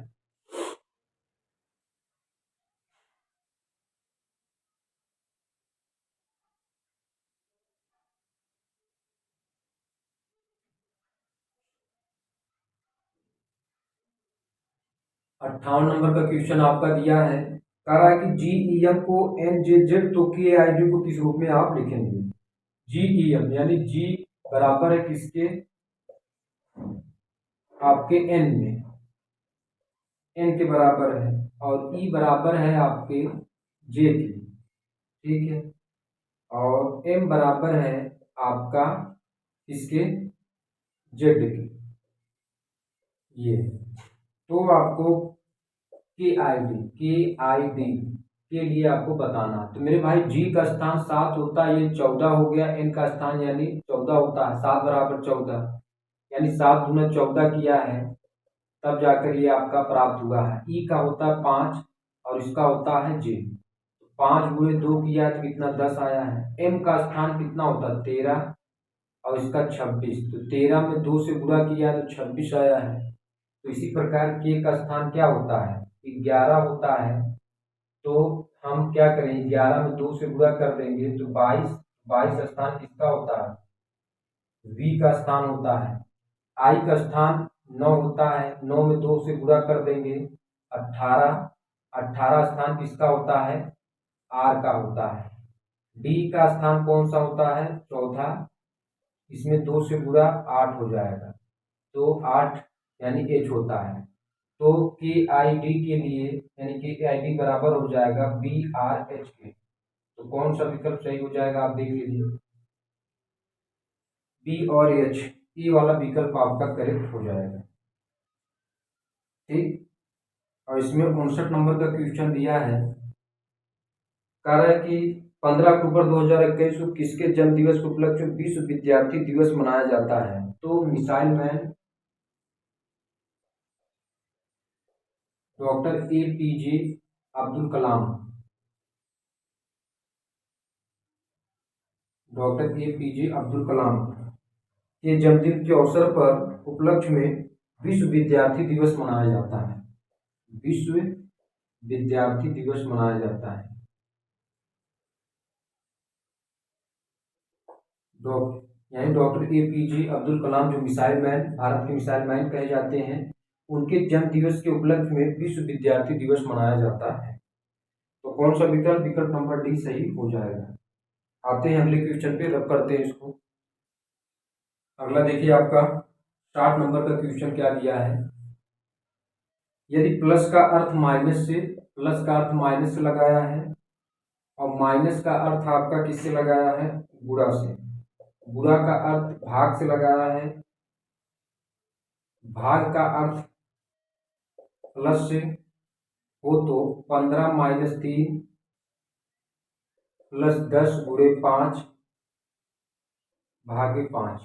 अट्ठावन नंबर का क्वेश्चन आपका दिया है, कह रहा है कि जीईएम को एनजेजेड तो केआईडी को किस रूप में आप लिखेंगे। जीईएम यानी जी बराबर है किसके, आपके एन में, एन के बराबर है, और ई बराबर है आपके जे के। ठीक है, और एम बराबर है आपका इसके जेड के। ये तो आपको के आई डी के लिए आपको बताना। तो मेरे भाई जी का स्थान 7 होता है, ये 14 हो गया, एन का स्थान यानी 14 होता है, 7 बराबर 14, यानी 7 दूना 14 किया है, तब जाकर ये आपका प्राप्त हुआ है। ई का होता है 5 और इसका होता है जे, 5 गुणे 2 किया तो कितना 10 आया है। एम का स्थान कितना होता है 13 और इसका 26, तो 13 में 2 से गुणा किया तो 26 आया है। तो इसी प्रकार के का स्थान क्या होता है 11 होता है। तो हम क्या करेंगे, 11 में 2 से गुणा कर देंगे तो 22, 22 स्थान किसका होता है, वी का स्थान होता है। आई का स्थान 9 होता है, 9 में 2 से गुणा कर देंगे 18, 18 स्थान किसका होता है, आर का होता है। डी का स्थान कौन सा होता है, चौथा, इसमें 2 से गुणा 8 हो जाएगा, तो 8 यानी एच होता है। तो के आई डी के लिए यानी के आई डी बराबर हो जाएगा बी आर एच के। तो कौन सा विकल्प सही हो जाएगा आप देख लीजिए, बी और एच, ई वाला विकल्प आपका करेक्ट हो जाएगा। ठीक, और इसमें 59 नंबर का क्वेश्चन दिया है, कह रहा है कि 15 अक्टूबर 2021 को किसके जन्म दिवस के उपलक्ष्य में विश्व विद्यार्थी दिवस मनाया जाता है? तो missile man doctor APJ Abdul Kalam, doctor APJ Abdul Kalam के जन्मदिन के अवसर पर उपलक्ष्य में विश्व विद्यार्थी दिवस मनाया जाता है। विश्व विद्यार्थी दिवस मनाया जाता है। यानी डॉक्टर APJ अब्दुल कलाम जो मिसाइल मैन, भारत के मिसाइल मैन कहे जाते हैं, उनके जन्म दिवस के उपलक्ष्य में विश्व विद्यार्थी दिवस मनाया जाता है। तो कौन सा विकल्प? विकल्प नंबर डी सही हो जाएगा। आते हैं अगले क्वेश्चन पे, रब करते हैं इसको। अगला देखिए आपका 60 नंबर का क्वेश्चन क्या दिया है। यदि प्लस का अर्थ माइनस से, प्लस का अर्थ माइनस से लगाया है और माइनस का अर्थ आपका किससे लगाया है? गुणा से। गुणा का अर्थ भाग से लगाया है, भाग का अर्थ प्लस से हो, तो 15 माइनस 3 प्लस 10 गुणे 5 भागे 5।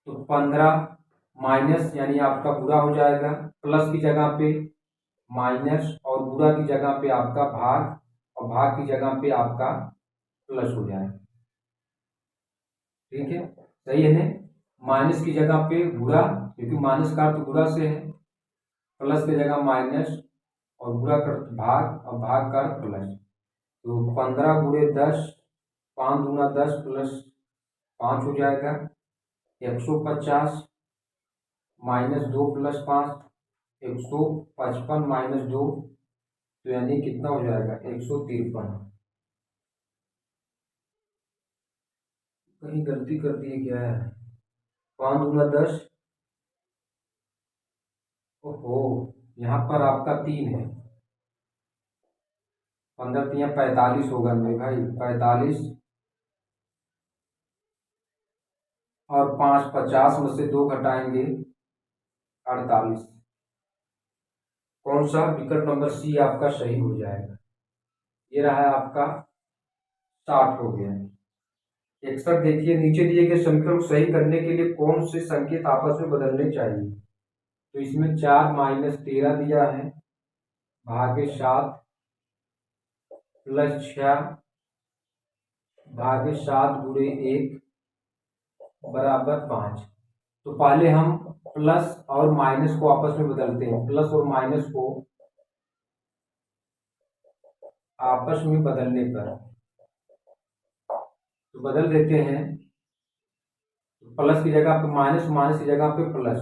तो 15 माइनस यानी आपका बुरा हो जाएगा, प्लस की जगह पे माइनस और बुरा की जगह पे आपका भाग और भाग की जगह पे आपका प्लस हो जाएगा। ठीक है, सही है ना? माइनस की जगह पे बुरा, क्योंकि माइनस का अर्थ बुरा से है, प्लस की जगह माइनस और बुरा का अर्थ भाग और भाग का अर्थ प्लस। तो 15 गुणे 10, 5 दूना 10 प्लस 5 हो जाएगा 150 माइनस 2 प्लस 5 155 माइनस 2, तो यानी कितना हो जाएगा? 153। कहीं गलती कर दी क्या है? 5 दूना 10, ओहो, यहाँ पर आपका 3 है, 15 3 45 होगा मेरे भाई, 45 और 5 50 में से 2 घटाएंगे 48। कौन सा? विकल्प नंबर सी आपका सही हो जाएगा। ये रहा है आपका 60 हो गया। 61 देखिए, नीचे दिए गए समीकरण को सही करने के लिए कौन से संकेत आपस में बदलने चाहिए? तो इसमें 4 माइनस 13 दिया है भागे 7 प्लस 6 भागे 7 गुणे 1 बराबर 5। तो पहले हम प्लस और माइनस को आपस में बदलते हैं। प्लस और माइनस को आपस में बदलने पर तो बदल देते हैं, प्लस की जगह पे माइनस, माइनस की जगह पे प्लस,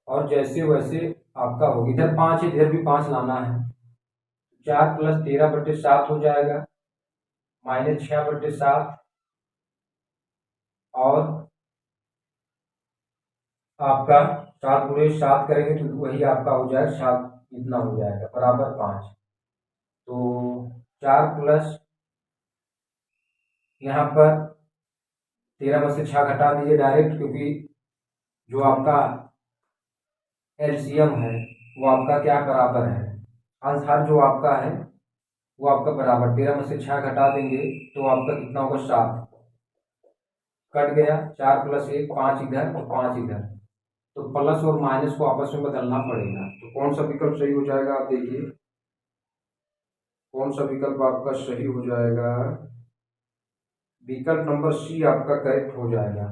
और जैसे वैसे आपका होगा। इधर 5 है, इधर भी 5 लाना है। 4 प्लस 13/7 हो जाएगा माइनस 6/7, और आपका 7 गुणे 7 करेंगे तो वही आपका हो जाएगा 7, इतना हो जाएगा बराबर 5। तो 4 प्लस यहाँ पर 13 में से 6 घटा दीजिए डायरेक्ट, क्योंकि जो आपका एलसीएम है वो आपका क्या बराबर है, आंसर जो आपका है वो आपका बराबर, 13 में से 6 घटा देंगे तो आपका कितना होगा? 7 कट गया, 4 प्लस 1 5 इधर और 5 इधर, तो प्लस और माइनस को आपस में बदलना पड़ेगा। तो कौन सा विकल्प सही हो जाएगा? आप देखिए कौन सा विकल्प आपका सही हो जाएगा। विकल्प नंबर सी आपका करेक्ट हो जाएगा।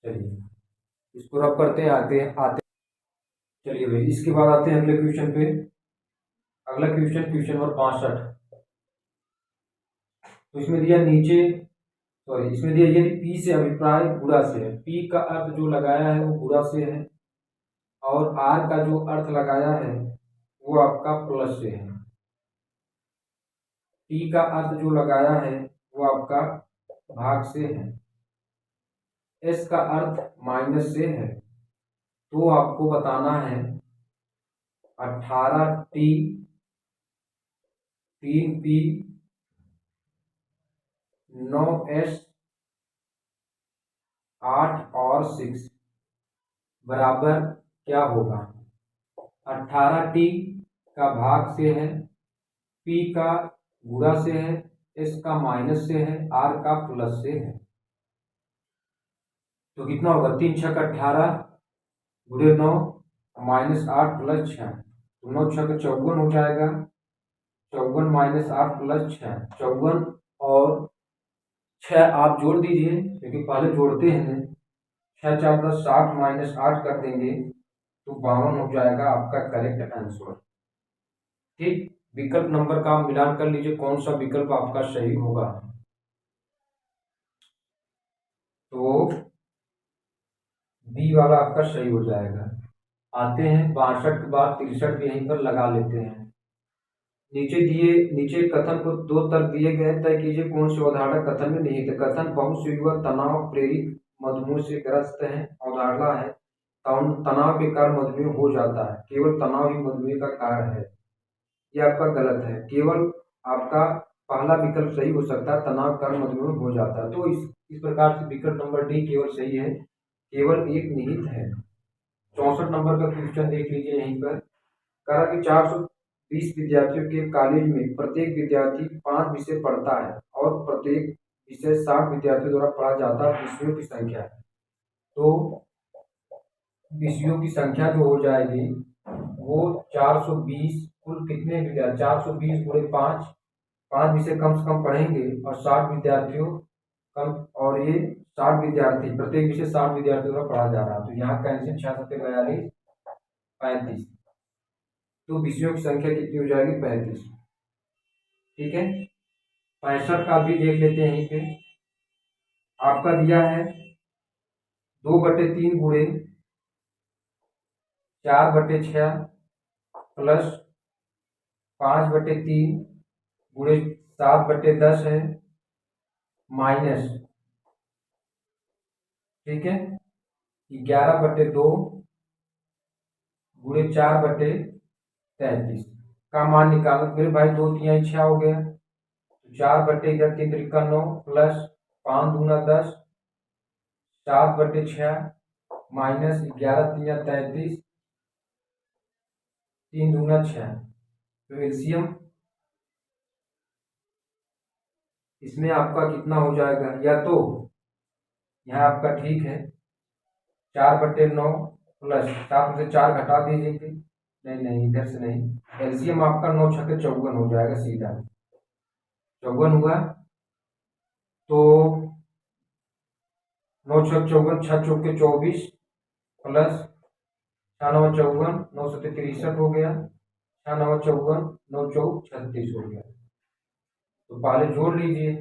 चलिए इसको रब करते हैं, आते आते। चलिए भाई, इसके बाद आते हैं अगले क्वेश्चन पे। अगला क्वेश्चन, क्वेश्चन नंबर 65। तो इसमें दिया नीचे, सॉरी इसमें दिया यदि पी से अभिप्राय बुरा से है, पी का अर्थ जो लगाया है वो बुरा से है, और आर का जो अर्थ लगाया है वो आपका प्लस से है। टी का अर्थ जो लगाया है वो आपका भाग से है, एस का अर्थ माइनस से है। तो आपको बताना है 18T 3P 9s 8 और 6 बराबर क्या होगा? 18t का भाग से है, p का गुणा से है, s का माइनस से है, r का प्लस से है। तो कितना होगा? 3 छक 18 गुणे 9 माइनस 8 प्लस 6, तो 9 छक 54 हो जाएगा। 54 माइनस 8 प्लस 6, 54 और 6 आप जोड़ दीजिए क्योंकि पहले जोड़ते हैं। 6 4 10 60 माइनस 8 कर देंगे तो 52 हो जाएगा आपका करेक्ट आंसर। ठीक, विकल्प नंबर का आप मिलान कर लीजिए कौन सा विकल्प आपका सही होगा। तो बी वाला आपका सही हो जाएगा। आते हैं 62 के बाद 63 भी यहीं पर लगा लेते हैं। नीचे कथन को दो तर्क दिए गए, तय कीजिए कौन सी अवधारणा कथन में निहित है। कथन बहुत से युवक तनाव प्रेरित मधुमेह से ग्रस्त हैं। अवधारणा है तनाव के कारण मधुमेह हो जाता है, केवल तनाव ही मधुमेह का कारण है। ये आपका गलत है, केवल आपका पहला विकल्प सही हो सकता है, तनाव के कारण मधुमेह हो जाता है। तो इस प्रकार से विकल्प नंबर डी केवल सही है, केवल एक निहित है। 64 नंबर का क्वेश्चन देख लीजिए यहीं पर। कहा कि 420 विद्यार्थियों के कॉलेज में प्रत्येक विद्यार्थी 5 विषय पढ़ता है और प्रत्येक विषय 60 विद्यार्थियों द्वारा पढ़ा जाता है, विषयों की संख्या है। तो विषयों की संख्या जो हो जाएगी वो 420 कुल कितने विद्यार्थी? 420 गुणे 5 विषय कम से कम पढ़ेंगे और 60 विद्यार्थियों कम, और ये 60 विद्यार्थी प्रत्येक विषय 60 विद्यार्थियों द्वारा पढ़ा जा रहा है। तो यहाँ का आंसर 6 42 35। तो विषयों की संख्या कितनी हो जाएगी? 35। ठीक है, 65 का भी देख लेते हैं। यहीं पे आपका दिया है 2/3 गुणे 4/6 प्लस 5/3 गुणे 7/10 है माइनस, ठीक है, 11/2 गुणे 4/33 का मान निकालो। मेरे भाई 2 3 6 हो गया, 4 इधर 3 3 9 प्लस 5 दूना 10 7/6 माइनस 11 3 33 3 दूना 6। तो एलसीएम इसमें आपका कितना हो जाएगा? या तो यहाँ आपका ठीक है 4/9 प्लस 7 से 4 घटा दीजिए, नहीं इधर से नहीं, एलसीएम आपका 9 6 54 हो जाएगा, सीधा 54 हुआ। तो 9 6 54, 6 चौके 24 प्लस 6 9 54, 9 7 63 हो गया, 6 9 54, 9 4 36 हो गया। तो पहले जोड़ लीजिए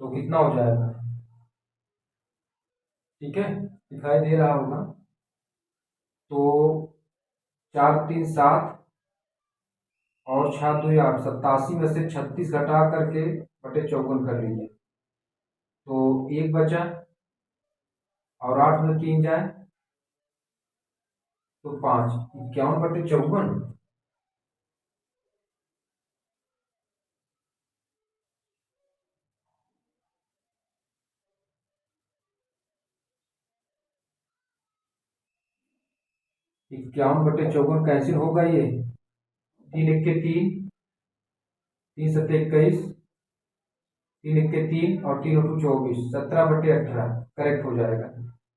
तो कितना हो जाएगा? ठीक है, दिखाई दे रहा होगा। तो 4 3 7 और 6 2 8, 87 में से 36 घटा करके बटे 54 कर लीजिए, तो 1 बचा और 8 में 3 जाए तो 5, 51/54। इक्यावन बटे 54 कैंसिल होगा, ये 3 1 के 3, 3 7 21, 3 1 के 3 और 3 2 24, 17/18 करेक्ट हो जाएगा।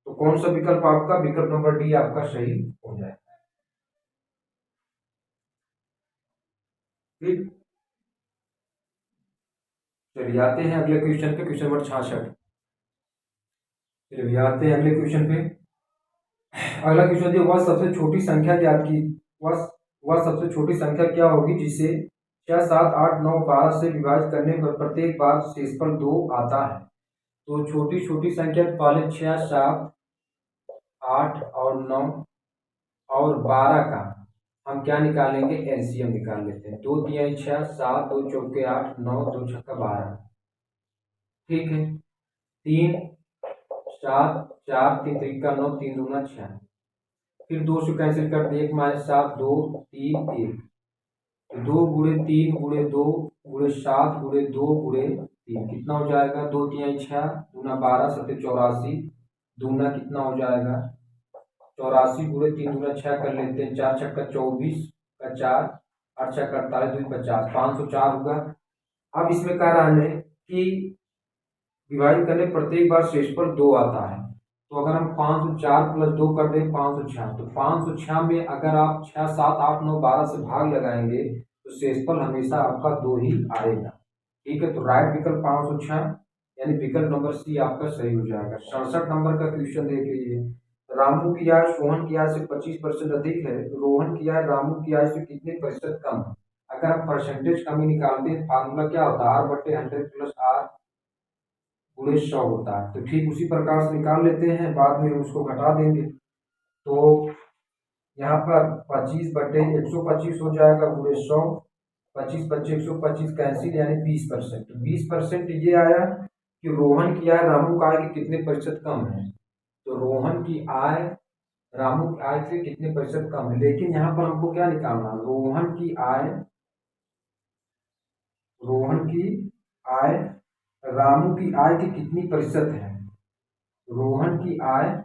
तो कौन सा विकल्प आपका? विकल्प नंबर डी आपका सही हो जाएगा। ठीक, चलिए आते हैं अगले क्वेश्चन पे, क्वेश्चन नंबर 66। चलिए आते हैं अगले क्वेश्चन पे। अगला क्वेश्चन दिया, वह सबसे छोटी संख्या ज्ञात की, वह सबसे छोटी संख्या क्या होगी जिसे 6 7 8 9 12 से विभाजित करने पर प्रत्येक बार शेषफल 2 आता है। तो छोटी छोटी संख्या पहले 6 7 8 और 9 और 12 का हम क्या निकालेंगे? एलसीएम निकाल लेते हैं। 2 3 6 7 2 चौके 8 9 2 छक्का 12। ठीक है, 3 7 4 3 3 9 3 दूना 6, फिर 2 से कैंसिल कर दिए, 1 माइनस 7 2 3 1, 2 गुणे 3 गुणे 2 गुणे 7 गुणे 2 गुणे 3 कितना हो जाएगा, 2 तिहाई 6 दूना 12 सत्ते 84 दूना कितना हो जाएगा 84 गुणे 3 दूना 6 कर लेते हैं, 4 छक्का 24 का 4 8 छक्का 48 2 50 504 होगा। अब इसमें कह रहा है कि विभाजित करने प्रत्येक बार शेषफल 2 आता है, तो अगर हम 504 प्लस 2 कर दें 506, तो 506 में अगर आप 6 7 8 9 12 से भाग लगाएंगे तो शेषफल हमेशा आपका 2 ही आएगा। ठीक है, तो राइट विकल्प 506 यानी विकल्प नंबर सी आपका सही हो जाएगा। 67 नंबर का क्वेश्चन देख लीजिए। रामू की आय सोहन की आय से 25% अधिक है, रोहन की आय रामू की आय से कितने प्रतिशत कम है। अगर आप परसेंटेज कमी निकालते हैं फार्मूला क्या होता है, R/100 प्लस R गुणे 100 होता है। तो ठीक उसी प्रकार से निकाल लेते हैं, बाद में उसको घटा देंगे। तो यहाँ पर 25/125 हो जाएगा गुणे 100, 25 25 125 कैंसिल यानी 20%। 20% ये आया कि रोहन की आय रामू की आय के कितने प्रतिशत कम है। तो रोहन की आय रामू की आय से कितने प्रतिशत कम है, लेकिन यहाँ पर हमको क्या निकालना, रोहन की आय रामू की आय की कितनी प्रतिशत है। रोहन की आय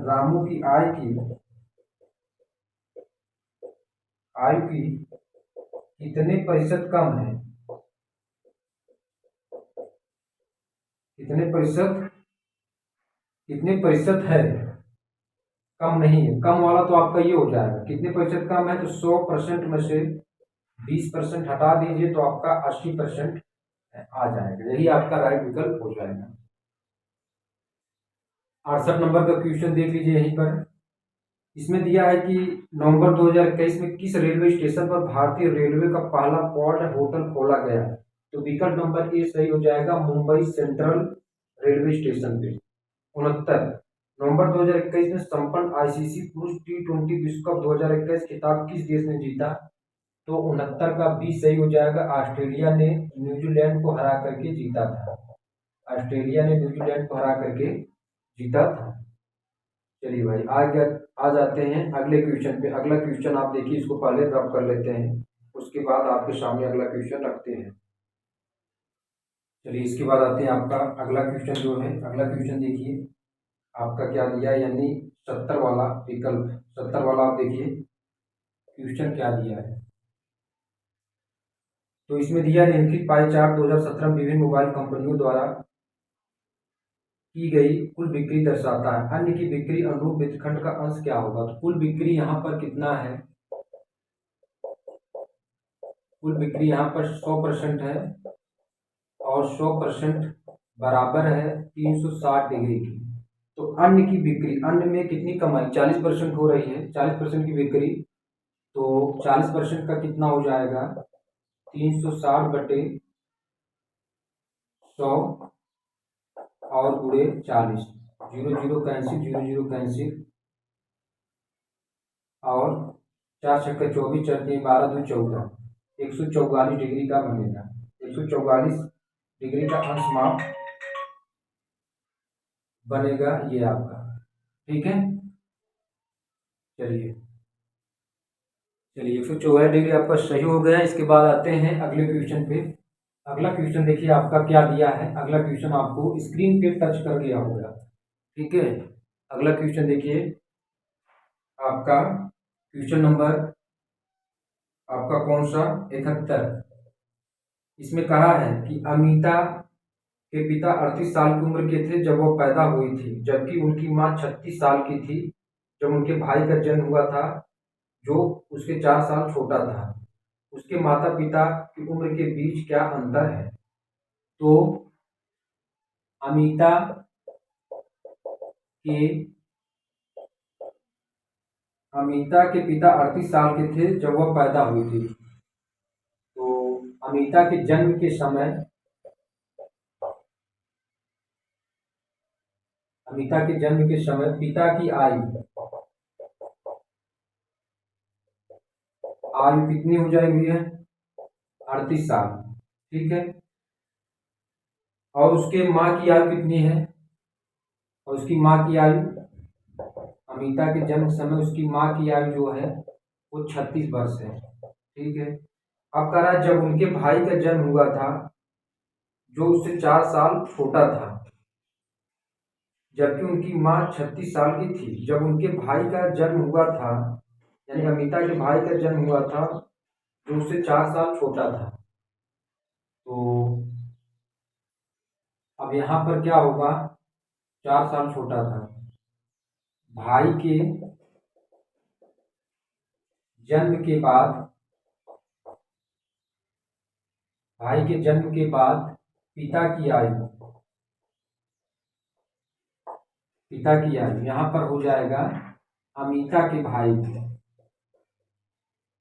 रामू की आय की कितने प्रतिशत कम है, कितने प्रतिशत है, कम नहीं है। कम वाला तो आपका ये हो जाएगा, कितने प्रतिशत कम है, तो 100% में से 20% हटा दीजिए तो आपका 80% आ जाएगा। यही आपका राइट विकल्प हो जाएगा। 68 नंबर का क्वेश्चन देख लीजिए यहीं पर। इसमें दिया है कि नवंबर 2021 में किस रेलवे स्टेशन पर भारतीय रेलवे का पहला पॉड होटल खोला गया। तो विकल्प नंबर ए सही हो जाएगा, मुंबई सेंट्रल रेलवे स्टेशन पे। 69 नवंबर 2021 में संपन्न आईसीसी पुरुष T20 विश्व कप 2021 खिताब किस देश ने जीता। तो 69 का बी सही हो जाएगा, ऑस्ट्रेलिया ने न्यूजीलैंड को हरा करके जीता था। ऑस्ट्रेलिया ने न्यूजीलैंड को हरा करके जीता था। चलिए भाई आ जाते हैं अगले क्वेश्चन पे। अगला क्वेश्चन आप देखिए, इसको पहले रब कर लेते हैं, उसके बाद आपके सामने अगला क्वेश्चन रखते हैं। चलिए इसके बाद आते हैं आपका अगला क्वेश्चन जो है। अगला क्वेश्चन देखिए आपका क्या दिया, यानी 70 वाला विकल्प, 70 वाला आप देखिए क्वेश्चन क्या दिया है। तो इसमें दिया निम्नलिखित पाई चार्ट 2017 में विभिन्न मोबाइल कंपनियों द्वारा की गई कुल बिक्री दर्शाता है, अन्य की बिक्री अनुरूप वृत्तखंड का अंश क्या होगा। तो कुल बिक्री यहाँ पर कितना है, कुल बिक्री यहाँ पर 100% है और 100% बराबर है 360 डिग्री की। तो अन्य की बिक्री, अन्य में कितनी कमाई 40% हो रही है, 40% की बिक्री, तो 40% का कितना हो जाएगा 360/100 और गुणे 40, 0 0 कैंसिल, 0 0 कैंसिल और 4 छक्के 24 चलते 12 2 14, 144 डिग्री का बनेगा। 144 डिग्री का अंश माप बनेगा ये आपका। ठीक है, चलिए 144 डिग्री आपका सही हो गया। इसके बाद आते हैं अगले क्वेश्चन पे। अगला क्वेश्चन देखिए आपका क्या दिया है। अगला क्वेश्चन आपको स्क्रीन पे टच कर दिया होगा। ठीक है, अगला क्वेश्चन देखिए आपका क्वेश्चन नंबर आपका कौन सा 71। इसमें कहा है कि अमिता के पिता 38 साल की उम्र के थे जब वो पैदा हुई थी, जबकि उनकी माँ 36 साल की थी जब उनके भाई का जन्म हुआ था जो उसके 4 साल छोटा था। उसके माता पिता की उम्र के बीच क्या अंतर है। तो अमिता के पिता 38 साल के थे जब वह पैदा हुई थी। तो अमिता के जन्म के समय पिता की आयु कितनी हो जाएगी है 38 साल। ठीक है, और उसके माँ की आयु कितनी है, और उसकी माँ की आयु, अमिता के जन्म समय उसकी माँ की आयु जो है वो 36 वर्ष है। ठीक है, अब कह रहा है जब उनके भाई का जन्म हुआ था जो उससे 4 साल छोटा था, जबकि उनकी माँ 36 साल की थी। जब उनके भाई का जन्म हुआ था, यानी अमिता के भाई का जन्म हुआ था जो उससे 4 साल छोटा था। तो अब यहाँ पर क्या होगा, 4 साल छोटा था, भाई के जन्म के बाद, भाई के जन्म के बाद पिता की आयु, पिता की आयु यहाँ पर हो जाएगा अमिता के भाई की,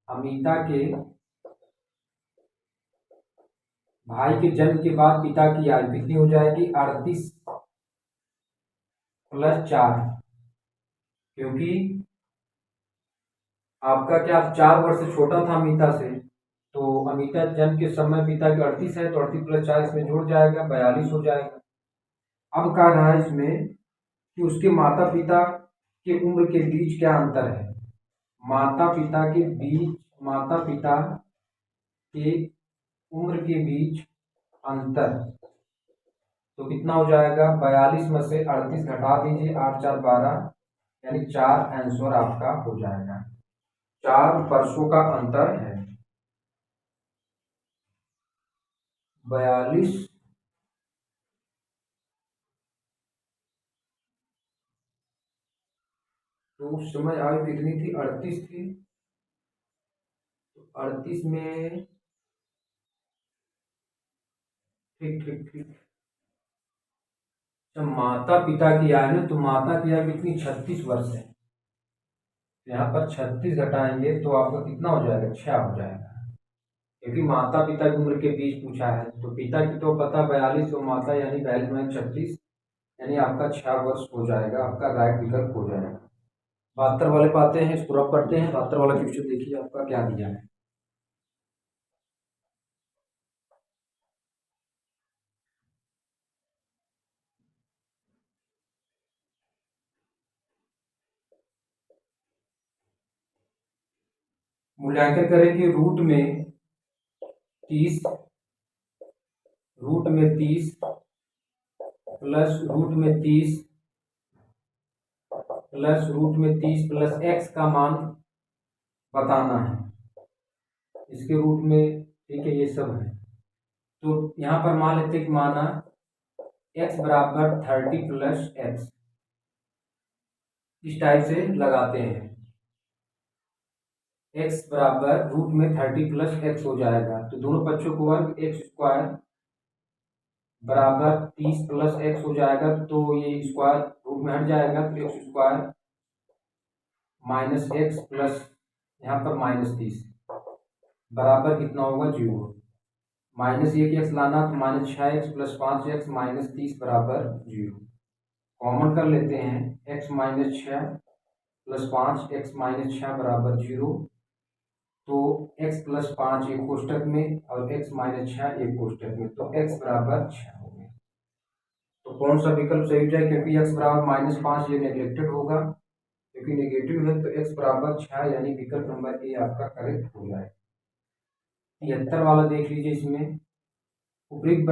अमिता के भाई के जन्म के बाद पिता की आयु कितनी हो जाएगी, 38 + 4, क्योंकि आपका क्या 4 वर्ष छोटा था अमिता से, तो अमिता जन्म के समय पिता के 38 है, तो 38 + 4 इसमें जुड़ जाएगा, 42 हो जाएगा। अब कह रहा है इसमें कि उसके माता पिता के उम्र के बीच क्या अंतर है, माता पिता के बीच, माता पिता के उम्र के बीच अंतर, तो कितना हो जाएगा, 42 में से 38 घटा दीजिए, 8 × 4 = 12, यानी 4 आंसर आपका हो जाएगा। 4 वर्षों का अंतर है। 42 तो उस समय आयु कितनी थी, 38 थी, तो 38 में, ठीक ठीक ठीक, जब माता पिता की आयु, तो माता की आयु कितनी, 36 वर्ष है, यहाँ पर 36 घटाएंगे तो आपका कितना हो जाएगा, 6 हो जाएगा, क्योंकि माता पिता की उम्र के बीच पूछा है। तो पिता की तो पता 42 और माता यानी 42 में 36, यानी आपका 6 वर्ष हो जाएगा, आपका राइट विकल्प हो जाएगा। 72 वाले पाते हैं, इसको रब करते हैं। 72 वाला क्वेश्चन देखिए आपका क्या दिया है। मूल्यांकन करें कि रूट में 30 प्लस रूट में 30 प्लस रूट में 30 प्लस x का मान बताना है, इसके रूट में, ठीक है, ये सब है। तो यहाँ पर मान लेते कि माना x बराबर 30 + x, इस टाइप से लगाते हैं, x बराबर रूट में 30 + x हो जाएगा, तो दोनों पक्षों को वर्ग, x² बराबर 30 + x हो जाएगा, तो ये स्क्वायर रूट में हट जाएगा, तो x² - x प्लस यहाँ पर -30 बराबर कितना होगा, 0। -1 x लाना, तो -6x + 5x -30 बराबर 0। कॉमन कर लेते हैं, x - 6 + 5 x - 6 बराबर 0, तो x + 5 एक कोष्टक में और x - 6 एक कोष्टक में, तो x बराबर 6 हो गया। तो कौन सा विकल्प सही हो जाए, क्योंकि x बराबर -5 ये नेग्लेक्टेड होगा, क्योंकि नेगेटिव है, तो x बराबर 6 यानी विकल्प नंबर ए आपका करेक्ट हो जाए। 73 वाला देख लीजिए, इसमें उपयुक्त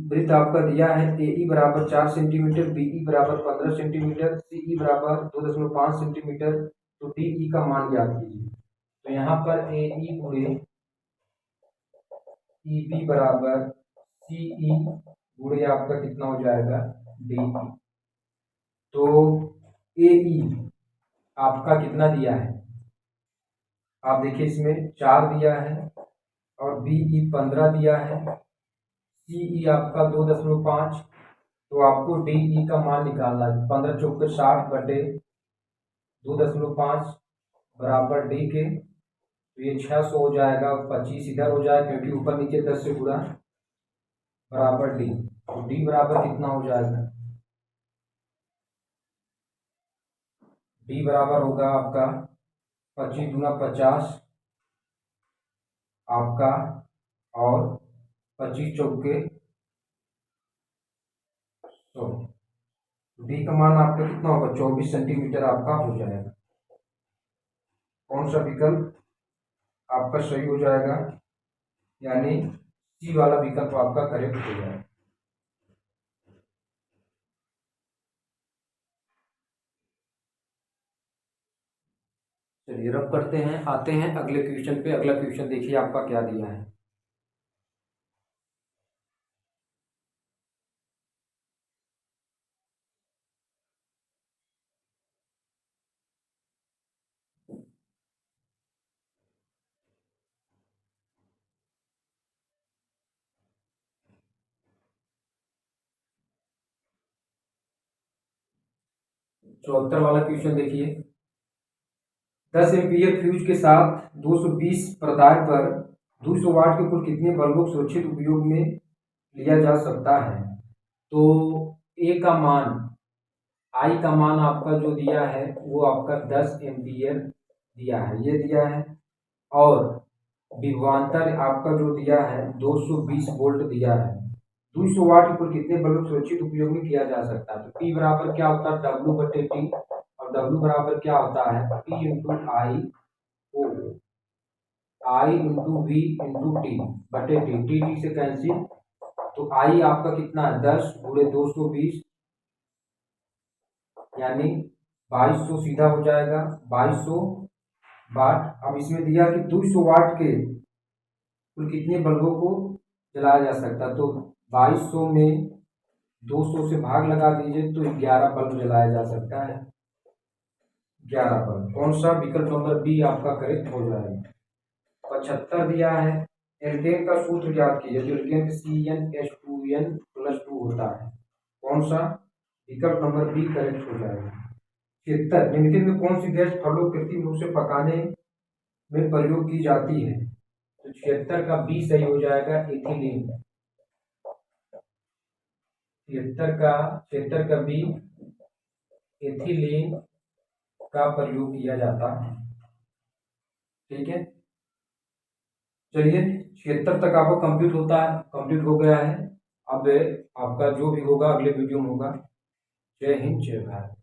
वृत्त आपका दिया है, AE बराबर 4 सेंटीमीटर, BE बराबर 15 सेंटीमीटर, CE बराबर 2.5 सेंटीमीटर, तो DE का मान ज्ञात कीजिए। तो यहाँ पर AE गुणे EB बराबर CE गुणे आपका कितना हो जाएगा, DE। तो AE आपका कितना दिया है, आप देखिए इसमें 4 दिया है, और BE 15 दिया है, CE आपका 2.5, तो आपको DE का मान निकालना है। 15 चौके 60 बटे 2.5 बराबर D के, तो ये 600 हो जाएगा, 25 इधर हो जाएगा क्योंकि ऊपर नीचे 10 से गुणा, बराबर D। तो D बराबर कितना हो जाएगा, D बराबर होगा आपका 25 दूना 50 आपका, और 25 चौके 100, डी का मान आपका कितना होगा, 24 सेंटीमीटर आपका हो जाएगा। कौन सा विकल्प आपका सही हो जाएगा, यानी सी वाला विकल्प आपका करेक्ट हो जाएगा। चलिए रब करते हैं, आते हैं अगले क्वेश्चन पे। अगला क्वेश्चन देखिए आपका क्या दिया है। चौहत्तर वाला क्वेश्चन देखिए। 10 एम्पीयर फ्यूज के साथ 220 प्रदाय पर 200 वाट के कुल कितने बल्बों को सुरक्षित उपयोग में लिया जा सकता है? तो ए का मान, आई का मान आपका जो दिया है वो आपका 10 एम्पीयर दिया है, ये दिया है। और विभवांतर आपका जो दिया है 220 वोल्ट दिया है। 200 वाट पर कितने बल्ब सुरक्षित उपयोग में किया जा सकता है? तो P बराबर क्या होता है, W बटे टी, और W बराबर क्या होता है, P into I O, I into V into T बटे टी, टी टी से कैंसिल। तो आई आपका कितना है, 10 गुणे 220, यानी 2200 सीधा हो जाएगा, 2200 वाट। अब इसमें दिया कि 200 वाट के कुल कितने बल्बों को जलाया जा सकता है? तो 2200 में 200 से भाग लगा दीजिए तो 11 बल्ब जलाया जा सकता है, 11 बल्ब। कौन सा, विकल्प नंबर बी आपका करेक्ट हो जाएगा। 75 दिया है, एल्केन का सूत्र याद कीजिए। तो एल्केन CnH2n+2 होता है। कौन सा, विकल्प नंबर बी करेक्ट हो जाएगा। 76, निम्नलिखित में कौन सी गैस फलों कृत्रिम रूप से पकाने में प्रयोग की जाती है? तो 76 का बी सही हो जाएगा, एथिलीन। 76 का बी एथिलीन का प्रयोग किया जाता है। ठीक है, चलिए 76 तक आपको कंप्लीट होता है, कंप्लीट हो गया है। अब आपका जो भी होगा अगले वीडियो में होगा। जय हिंद, जय भारत।